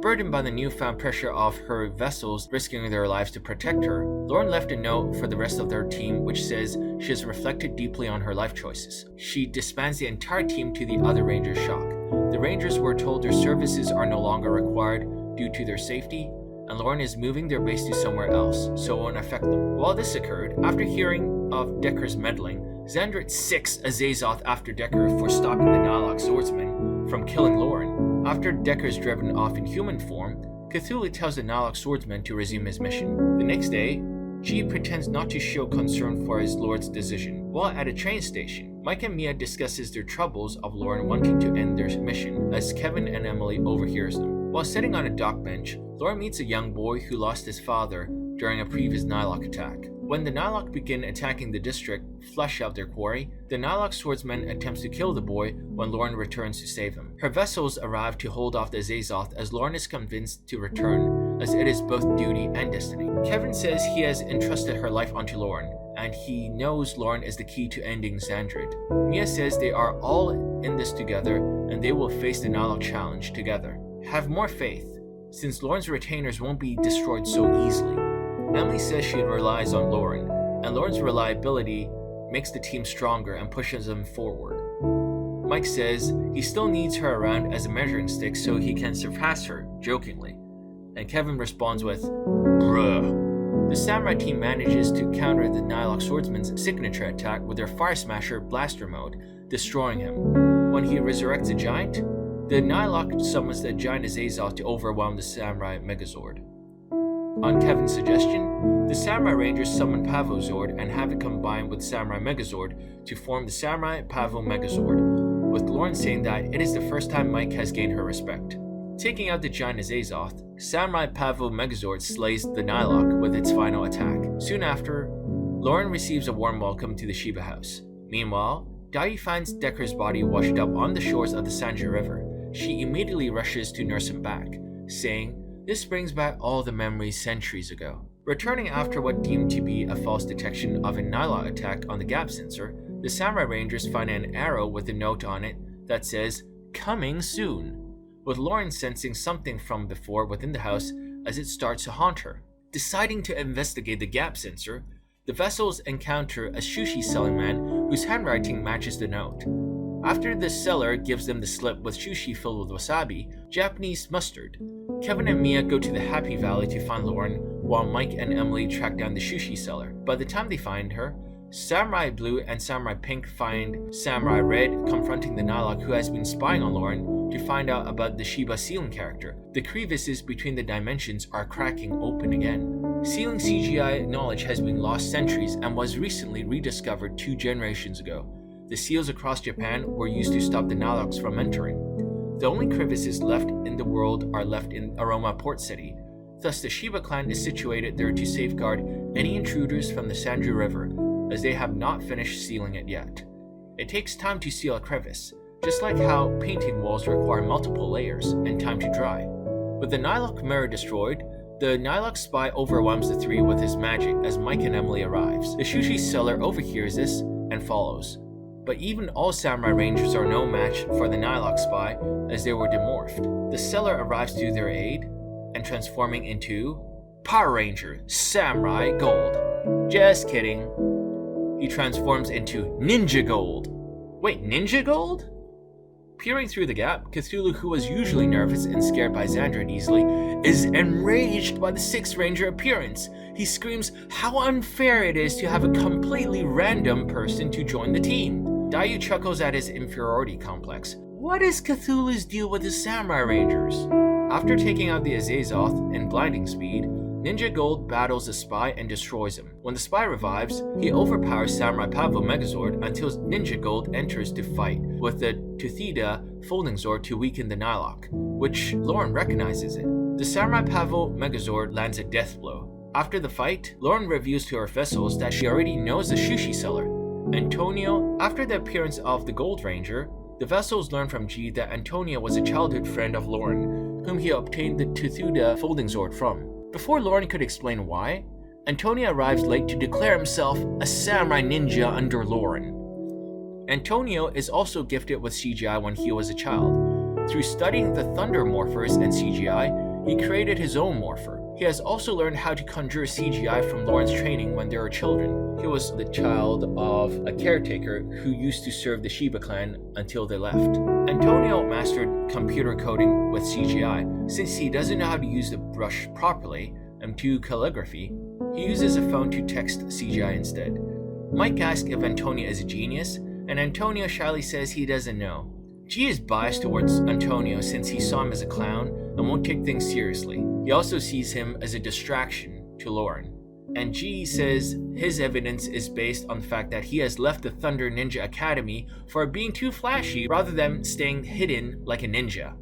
Burdened by the newfound pressure of her vessels risking their lives to protect her, Lauren left a note for the rest of their team which says she has reflected deeply on her life choices. She disbands the entire team to the other Rangers' shock. The Rangers were told their services are no longer required due to their safety, and Lauren is moving their base to somewhere else, so it won't affect them. While this occurred, after hearing of Deker's meddling, Xandred sicks Azazoth after Deker for stopping the Nylok swordsman from killing Lauren. After Deker is driven off in human form, Cthulhu tells the Nylok swordsman to resume his mission. The next day, G pretends not to show concern for his lord's decision. While at a train station, Mike and Mia discusses their troubles of Lauren wanting to end their mission as Kevin and Emily overhears them. While sitting on a dock bench, Lauren meets a young boy who lost his father during a previous Nylok attack. When the Nylok begin attacking the district, flush out their quarry, the Nylok swordsman attempts to kill the boy when Lauren returns to save him. Her vessels arrive to hold off the Azazoth as Lauren is convinced to return, as it is both duty and destiny. Kevin says he has entrusted her life onto Lauren, and he knows Lauren is the key to ending Xandred. Mia says they are all in this together, and they will face the Nylok challenge together. Have more faith, since Lauren's retainers won't be destroyed so easily. Emily says she relies on Lauren, and Lauren's reliability makes the team stronger and pushes them forward. Mike says he still needs her around as a measuring stick so he can surpass her, jokingly. And Kevin responds with, bruh. The samurai team manages to counter the Nylok swordsman's signature attack with their Fire Smasher blaster mode, destroying him. When he resurrects a giant, the Nylok summons the giant Azazoth to overwhelm the samurai Megazord. On Kevin's suggestion, the Samurai Rangers summon Pavozord and have it combined with Samurai Megazord to form the Samurai Pavo Megazord, with Lauren saying that it is the first time Mike has gained her respect. Taking out the giant Azazoth, Samurai Pavo Megazord slays the Nylok with its final attack. Soon after, Lauren receives a warm welcome to the Shiba house. Meanwhile, Dai finds Deker's body washed up on the shores of the Sanji River. She immediately rushes to nurse him back, saying, this brings back all the memories centuries ago. Returning after what deemed to be a false detection of a Nylok attack on the gap sensor, the Samurai Rangers find an arrow with a note on it that says, coming soon, with Lauren sensing something from before within the house as it starts to haunt her. Deciding to investigate the gap sensor, the vessels encounter a sushi selling man whose handwriting matches the note. After the seller gives them the slip with sushi filled with wasabi, Japanese mustard, Kevin and Mia go to the Happy Valley to find Lauren, while Mike and Emily track down the sushi seller. By the time they find her, Samurai Blue and Samurai Pink find Samurai Red confronting the Nylok who has been spying on Lauren to find out about the Shiba ceiling character. The crevices between the dimensions are cracking open again. Ceiling CGI knowledge has been lost centuries and was recently rediscovered 2 generations ago. The seals across Japan were used to stop the Nyloks from entering. The only crevices left in the world are left in Aroma Port City. Thus, the Shiba clan is situated there to safeguard any intruders from the Sanju River, as they have not finished sealing it yet. It takes time to seal a crevice, just like how painting walls require multiple layers and time to dry. With the Nylok mirror destroyed, the Nylok spy overwhelms the three with his magic as Mike and Emily arrives. The sushi seller overhears this and follows. But even all samurai rangers are no match for the Nylok spy as they were demorphed. The seller arrives to their aid and transforming into Power Ranger Samurai Gold. Just kidding. He transforms into Ninja Gold. Wait, Ninja Gold? Peering through the gap, Cthulhu, who was usually nervous and scared by Xandran easily, is enraged by the Sixth Ranger appearance. He screams how unfair it is to have a completely random person to join the team. Dayu chuckles at his inferiority complex. What is Cthulhu's deal with the Samurai Rangers? After taking out the Azazoth in blinding speed, Ninja Gold battles the spy and destroys him. When the spy revives, he overpowers Samurai Pavo Megazord until Ninja Gold enters to fight with the Tuthida Folding Zord to weaken the Nylok, which Lauren recognizes it. The Samurai Pavo Megazord lands a death blow. After the fight, Lauren reveals to her Vassals that she already knows the sushi seller. Antonio, after the appearance of the Gold Ranger, the Vassals learn from G that Antonio was a childhood friend of Lauren, whom he obtained the Tuthuda Folding Zord from. Before Lauren could explain why, Antonio arrives late to declare himself a samurai ninja under Lauren. Antonio is also gifted with CGI when he was a child. Through studying the Thunder Morphers and CGI, he created his own morpher. He has also learned how to conjure CGI from Lauren's training when they were children. He was the child of a caretaker who used to serve the Shiba clan until they left. Antonio mastered computer coding with CGI. Since he doesn't know how to use the brush properly and do calligraphy, he uses a phone to text CGI instead. Mike asks if Antonio is a genius, and Antonio shyly says he doesn't know. G is biased towards Antonio since he saw him as a clown and won't take things seriously. He also sees him as a distraction to Lauren. And G says his evidence is based on the fact that he has left the Thunder Ninja Academy for being too flashy rather than staying hidden like a ninja.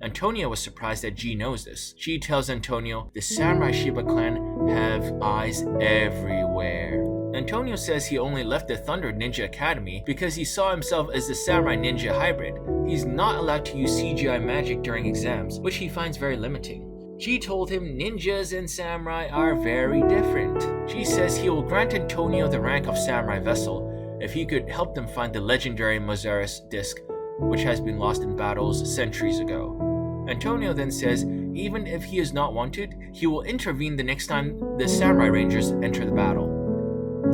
Antonio was surprised that G knows this. G tells Antonio the Samurai Shiba clan have eyes everywhere. Antonio says he only left the Thunder Ninja Academy because he saw himself as the Samurai Ninja hybrid. He's not allowed to use CGI magic during exams, which he finds very limiting. G told him ninjas and samurai are very different. G says he will grant Antonio the rank of Samurai Vassal if he could help them find the legendary Mozaris disc, which has been lost in battles centuries ago. Antonio then says even if he is not wanted, he will intervene the next time the Samurai Rangers enter the battle.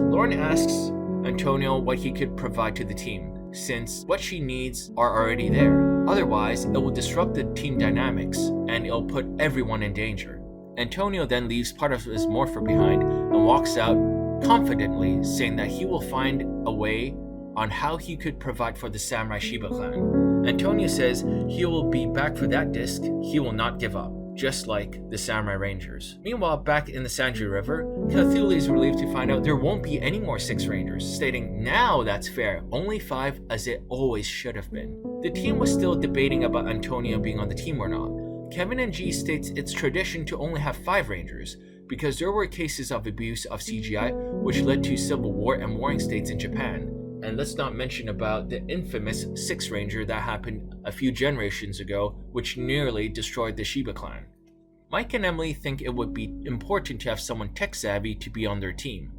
Lauren asks Antonio what he could provide to the team, since what she needs are already there. Otherwise, it will disrupt the team dynamics, and it'll put everyone in danger. Antonio then leaves part of his morpher behind and walks out confidently, saying that he will find a way on how he could provide for the Samurai Shiba clan. Antonio says he will be back for that disc. He will not give up, just like the Samurai Rangers. Meanwhile, back in the Sanju River, Cthulhu is relieved to find out there won't be any more 6 Rangers, stating, "Now that's fair, only 5 as it always should have been." The team was still debating about Antonio being on the team or not. Kevin and G states it's tradition to only have 5 Rangers, because there were cases of abuse of CGI which led to civil war and warring states in Japan. And let's not mention about the infamous 6 Ranger that happened a few generations ago, which nearly destroyed the Shiba clan. Mike and Emily think it would be important to have someone tech-savvy to be on their team.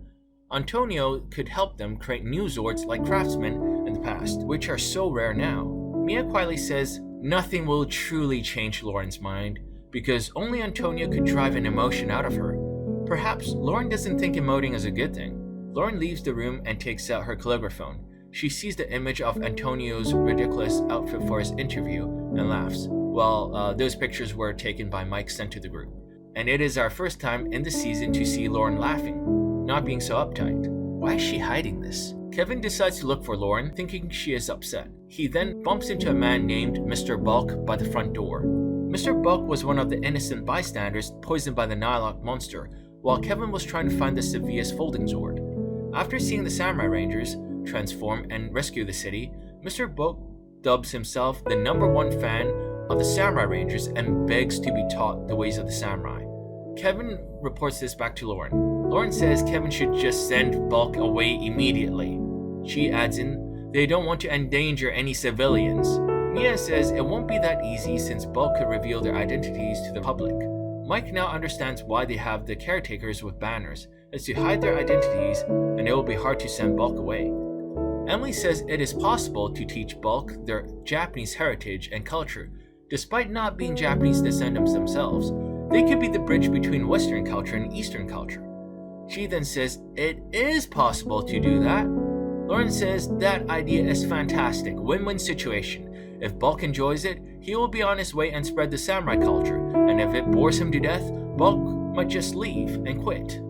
Antonio could help them create new Zords like Craftsman in the past, which are so rare now. Mia quietly says nothing will truly change Lauren's mind, because only Antonio could drive an emotion out of her. Perhaps Lauren doesn't think emoting is a good thing. Lauren leaves the room and takes out her calligraphone. She sees the image of Antonio's ridiculous outfit for his interview and laughs. Well, those pictures were taken by Mike sent to the group. And it is our first time in the season to see Lauren laughing, not being so uptight. Why is she hiding this? Kevin decides to look for Lauren, thinking she is upset. He then bumps into a man named Mr. Bulk by the front door. Mr. Bulk was one of the innocent bystanders poisoned by the Nylok monster, while Kevin was trying to find the Sevius Folding Zord. After seeing the Samurai Rangers transform and rescue the city, Mr. Bulk dubs himself the #1 fan of the Samurai Rangers and begs to be taught the ways of the samurai. Kevin reports this back to Lauren. Lauren says Kevin should just send Bulk away immediately. She adds in, they don't want to endanger any civilians. Mia says it won't be that easy since Bulk could reveal their identities to the public. Mike now understands why they have the caretakers with banners. It's to hide their identities, and it will be hard to send Bulk away. Emily says it is possible to teach Bulk their Japanese heritage and culture, despite not being Japanese descendants themselves. They could be the bridge between Western culture and Eastern culture. She then says it is possible to do that. Lauren says that idea is fantastic, win-win situation. If Bulk enjoys it, he will be on his way and spread the samurai culture, and if it bores him to death, Bulk might just leave and quit.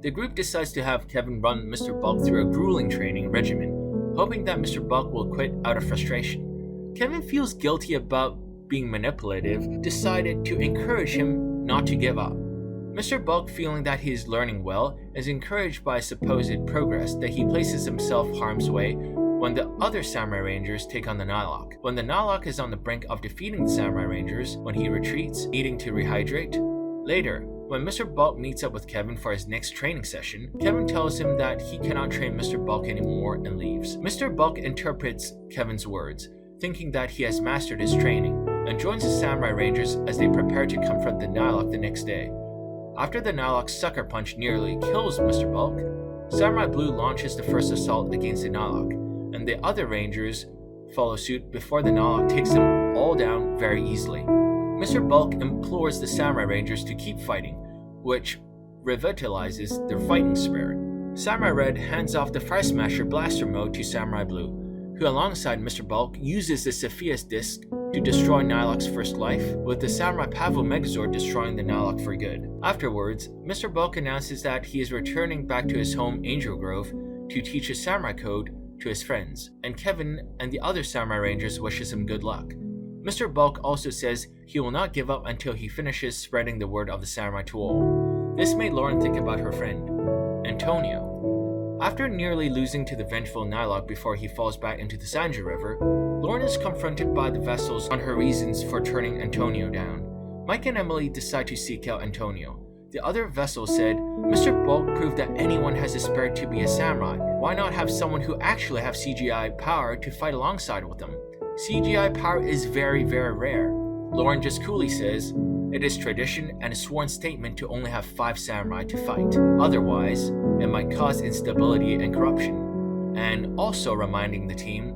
The group decides to have Kevin run Mr. Bulk through a grueling training regimen, hoping that Mr. Bulk will quit out of frustration. Kevin feels guilty about being manipulative, decided to encourage him not to give up. Mr. Bulk, feeling that he is learning well, is encouraged by supposed progress that he places himself harm's way when the other Samurai Rangers take on the Nylok. When the Nylok is on the brink of defeating the Samurai Rangers, when he retreats, needing to rehydrate. Later, when Mr. Bulk meets up with Kevin for his next training session, Kevin tells him that he cannot train Mr. Bulk anymore and leaves. Mr. Bulk interprets Kevin's words, thinking that he has mastered his training, and joins the Samurai Rangers as they prepare to confront the Nylok the next day. After the Nylok's sucker punch nearly kills Mr. Bulk, Samurai Blue launches the first assault against the Nylok, and the other Rangers follow suit before the Nylok takes them all down very easily. Mr. Bulk implores the Samurai Rangers to keep fighting, which revitalizes their fighting spirit. Samurai Red hands off the Fire Smasher Blaster mode to Samurai Blue, who alongside Mr. Bulk uses the Cepheus disc to destroy Nylok's first life, with the Samurai Pavo Megazord destroying the Nylok for good. Afterwards, Mr. Bulk announces that he is returning back to his home Angel Grove to teach his Samurai Code to his friends, and Kevin and the other Samurai Rangers wishes him good luck. Mr. Bulk also says he will not give up until he finishes spreading the word of the samurai to all. This made Lauren think about her friend, Antonio. After nearly losing to the vengeful Nylok before he falls back into the Sanja River, Lauren is confronted by the Vassals on her reasons for turning Antonio down. Mike and Emily decide to seek out Antonio. The other Vassal said, Mr. Bulk proved that anyone has the spirit to be a samurai. Why not have someone who actually have CGI power to fight alongside with them? CGI power is very, very rare. Lauren just coolly says, it is tradition and a sworn statement to only have 5 samurai to fight. Otherwise, it might cause instability and corruption. And also reminding the team,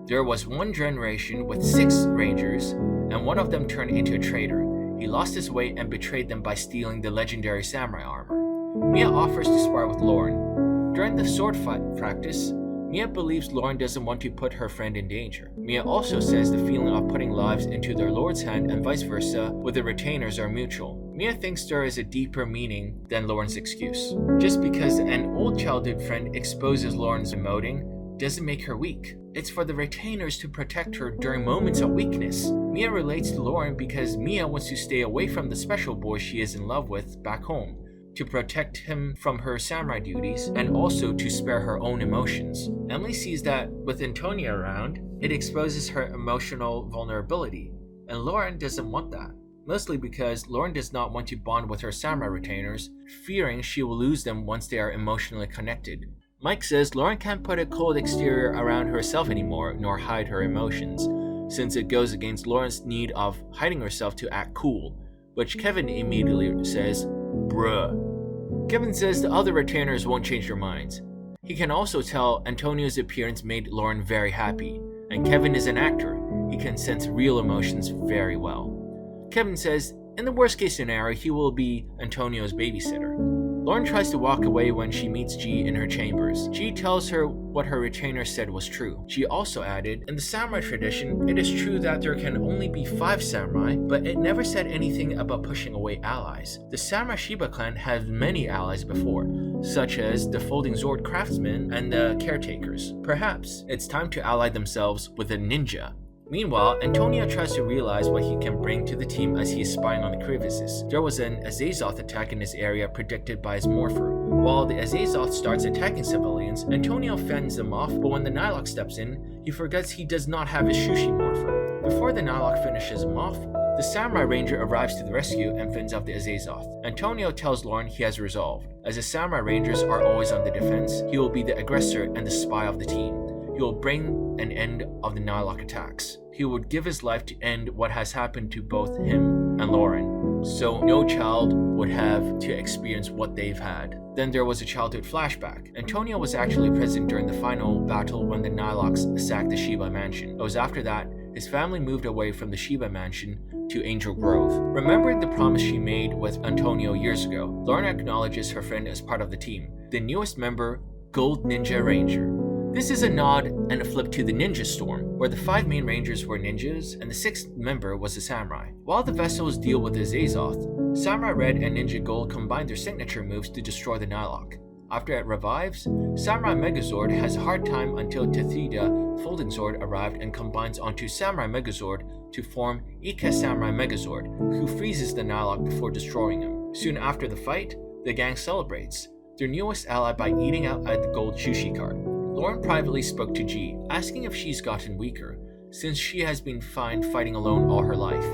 there was one generation with 6 rangers, and one of them turned into a traitor. He lost his way and betrayed them by stealing the legendary samurai armor. Mia offers to spar with Lauren. During the sword fight practice, Mia believes Lauren doesn't want to put her friend in danger. Mia also says the feeling of putting lives into their lord's hand and vice versa with the retainers are mutual. Mia thinks there is a deeper meaning than Lauren's excuse. Just because an old childhood friend exposes Lauren's emoting doesn't make her weak. It's for the retainers to protect her during moments of weakness. Mia relates to Lauren because Mia wants to stay away from the special boy she is in love with back home, to protect him from her samurai duties, and also to spare her own emotions. Emily sees that with Antonia around, it exposes her emotional vulnerability, and Lauren doesn't want that. Mostly because Lauren does not want to bond with her samurai retainers, fearing she will lose them once they are emotionally connected. Mike says Lauren can't put a cold exterior around herself anymore, nor hide her emotions, since it goes against Lauren's need of hiding herself to act cool, which Kevin immediately says, bruh. Kevin says the other retainers won't change their minds. He can also tell Antonio's appearance made Lauren very happy, and Kevin is an actor. He can sense real emotions very well. Kevin says, in the worst case scenario, he will be Antonio's babysitter. Lauren tries to walk away when she meets G in her chambers. G tells her what her retainer said was true. She also added, in the samurai tradition, it is true that there can only be 5 samurai, but it never said anything about pushing away allies. The samurai Shiba clan has many allies before, such as the folding Zord craftsmen and the caretakers. Perhaps it's time to ally themselves with a ninja. Meanwhile, Antonio tries to realize what he can bring to the team as he is spying on the crevices. There was an Azazoth attack in this area predicted by his morpher. While the Azazoth starts attacking civilians, Antonio fends them off, but when the Nylok steps in, he forgets he does not have his Shushi morpher. before the Nylok finishes him off, the Samurai Ranger arrives to the rescue and fends off the Azazoth. Antonio tells Lauren he has resolved. As the Samurai Rangers are always on the defense, he will be the aggressor and the spy of the team. He will bring an end of the Nylok attacks. He would give his life to end what has happened to both him and Lauren, so no child would have to experience what they've had. Then there was a childhood flashback. Antonio was actually present during the final battle when the Nyloks sacked the Shiba mansion. It was after that his family moved away from the Shiba mansion to Angel Grove. Remembering the promise she made with Antonio years ago, Lauren acknowledges her friend as part of the team, the newest member, Gold Ninja Ranger. This is a nod and a flip to the Ninja Storm, where the 5 main rangers were ninjas and the 6th member was a samurai. While the Vassals deal with the Azazoth, Samurai Red and Ninja Gold combine their signature moves to destroy the Nylok. After it revives, Samurai Megazord has a hard time until Tethida Folding Sword arrived and combines onto Samurai Megazord to form Ika Samurai Megazord, who freezes the Nylok before destroying him. Soon after the fight, the gang celebrates their newest ally by eating out at the gold sushi cart. Lauren privately spoke to G, asking if she's gotten weaker, since she has been fine fighting alone all her life.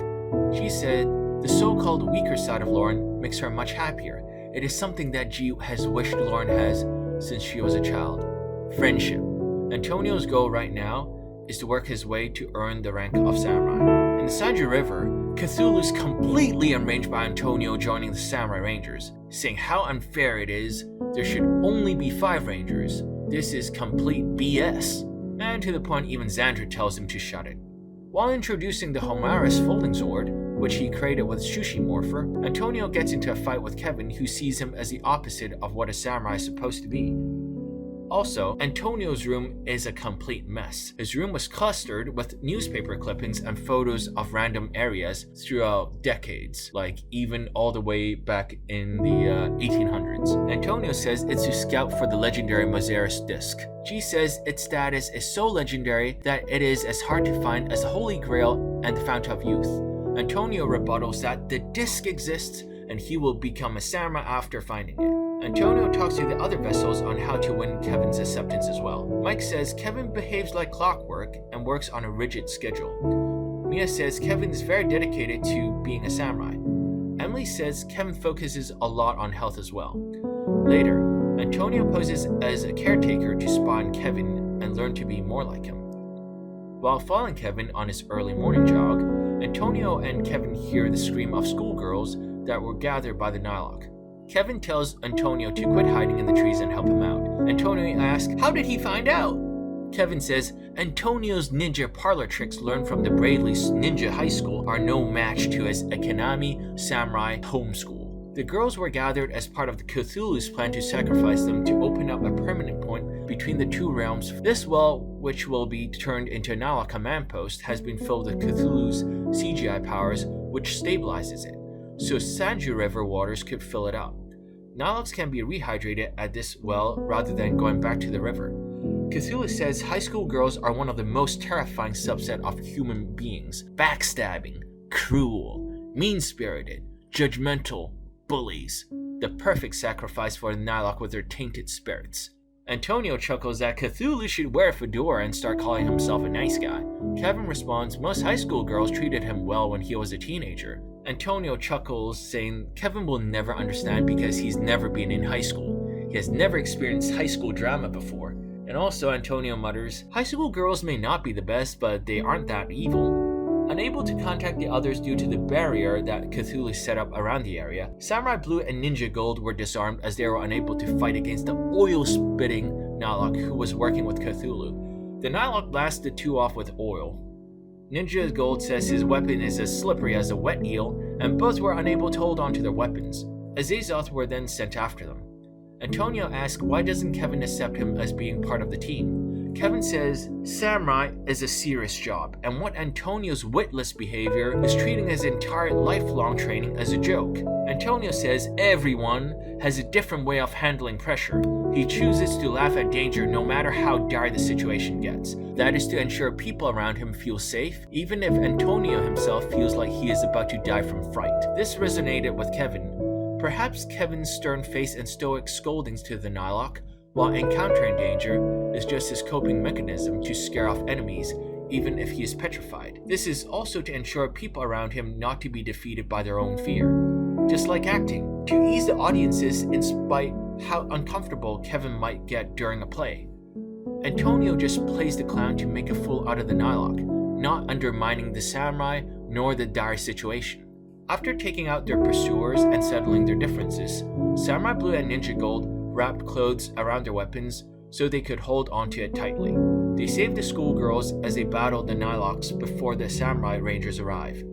She said the so-called weaker side of Lauren makes her much happier. It is something that G has wished Lauren has since she was a child. Friendship. Antonio's goal right now is to work his way to earn the rank of samurai. In the Sanju River, Cthulhu's completely enraged by Antonio joining the Samurai Rangers, saying how unfair it is there should only be 5 Rangers. This is complete BS. And to the point even Xandra tells him to shut it. While introducing the Homaris Folding Sword, which he created with Sushi Morpher, Antonio gets into a fight with Kevin, who sees him as the opposite of what a samurai is supposed to be. Also, Antonio's room is a complete mess. His room was clustered with newspaper clippings and photos of random areas throughout decades, like even all the way back in the 1800s. Antonio says it's to scout for the legendary Mosaris disc. G says its status is so legendary that it is as hard to find as the Holy Grail and the Fount of Youth. Antonio rebuttals that the disc exists and he will become a samurai after finding it. Antonio talks to the other Vassals on how to win Kevin's acceptance as well. Mike says Kevin behaves like clockwork and works on a rigid schedule. Mia says Kevin is very dedicated to being a samurai. Emily says Kevin focuses a lot on health as well. Later, Antonio poses as a caretaker to spy on Kevin and learn to be more like him. While following Kevin on his early morning jog, Antonio and Kevin hear the scream of schoolgirls that were gathered by the Nylok. Kevin tells Antonio to quit hiding in the trees and help him out. Antonio asks, how did he find out? Kevin says, Antonio's ninja parlor tricks learned from the Bradley Ninja High School are no match to his Akanami Samurai Homeschool. The girls were gathered as part of the Cthulhu's plan to sacrifice them to open up a permanent point between the 2 realms. This well, which will be turned into a Nylok command post, has been filled with Cthulhu's CGI powers, which stabilizes it, so Sanju River waters could fill it up. Nyloks can be rehydrated at this well rather than going back to the river. Cthulhu says high school girls are one of the most terrifying subset of human beings. Backstabbing, cruel, mean-spirited, judgmental, bullies. The perfect sacrifice for the Nylok with their tainted spirits. Antonio chuckles that Cthulhu should wear a fedora and start calling himself a nice guy. Kevin responds most high school girls treated him well when he was a teenager. Antonio chuckles, saying Kevin will never understand because he's never been in high school. He has never experienced high school drama before. And also Antonio mutters, high school girls may not be the best, but they aren't that evil. Unable to contact the others due to the barrier that Cthulhu set up around the area, Samurai Blue and Ninja Gold were disarmed as they were unable to fight against the oil-spitting Nylok who was working with Cthulhu. The Nylok blasted 2 off with oil. Ninja Gold says his weapon is as slippery as a wet eel, and both were unable to hold on to their weapons. Azazoth were then sent after them. Antonio asks why doesn't Kevin accept him as being part of the team. Kevin says samurai is a serious job, and what Antonio's witless behavior is treating his entire lifelong training as a joke. Antonio says everyone has a different way of handling pressure. He chooses to laugh at danger no matter how dire the situation gets. That is to ensure people around him feel safe, even if Antonio himself feels like he is about to die from fright. This resonated with Kevin. Perhaps Kevin's stern face and stoic scoldings to the Nylok, while encountering danger, is just his coping mechanism to scare off enemies, even if he is petrified. This is also to ensure people around him not to be defeated by their own fear. Just like acting, to ease the audiences in spite how uncomfortable Kevin might get during a play. Antonio just plays the clown to make a fool out of the Nylok, not undermining the samurai nor the dire situation. After taking out their pursuers and settling their differences, Samurai Blue and Ninja Gold wrapped clothes around their weapons so they could hold onto it tightly. They saved the schoolgirls as they battled the Nyloks before the Samurai Rangers arrive.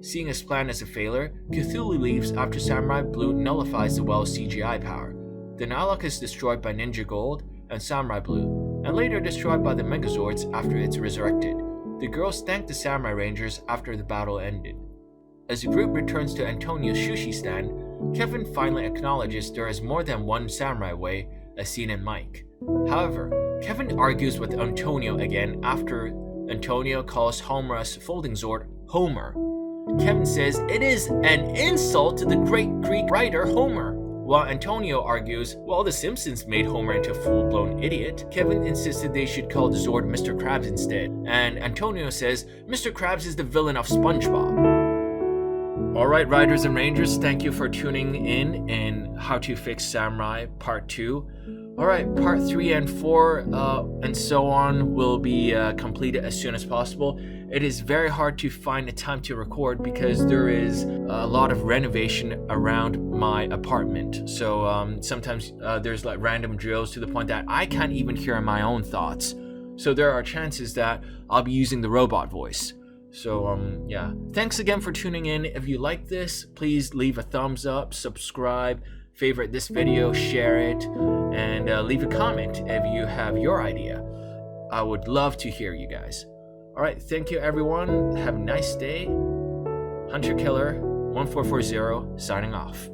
Seeing his plan as a failure, Cthulhu leaves after Samurai Blue nullifies the well's CGI power. The Nylok is destroyed by Ninja Gold and Samurai Blue, and later destroyed by the Megazords after it's resurrected. The girls thank the Samurai Rangers after the battle ended. As the group returns to Antonio's sushi stand, Kevin finally acknowledges there is more than one samurai way, as seen in Mike. However, Kevin argues with Antonio again after Antonio calls Homura's folding Zord Homer. Kevin says it is an insult to the great Greek writer Homer. While Antonio argues, well, The Simpsons made Homer into a full-blown idiot, Kevin insisted they should call the Zord Mr. Krabs instead, and Antonio says Mr. Krabs is the villain of SpongeBob. Alright, Riders and Rangers, thank you for tuning in How to Fix Samurai Part 2. Alright, Part 3 and 4 and so on will be completed as soon as possible. It is very hard to find a time to record because there is a lot of renovation around my apartment. So sometimes there's like random drills to the point that I can't even hear my own thoughts. So there are chances that I'll be using the robot voice. So yeah, thanks again for tuning in. If you like this, please leave a thumbs up, subscribe, favorite this video, share it, and leave a comment if you have your idea. I would love to hear you guys. Alright, thank you everyone. Have a nice day. Hunter Killer 1440 signing off.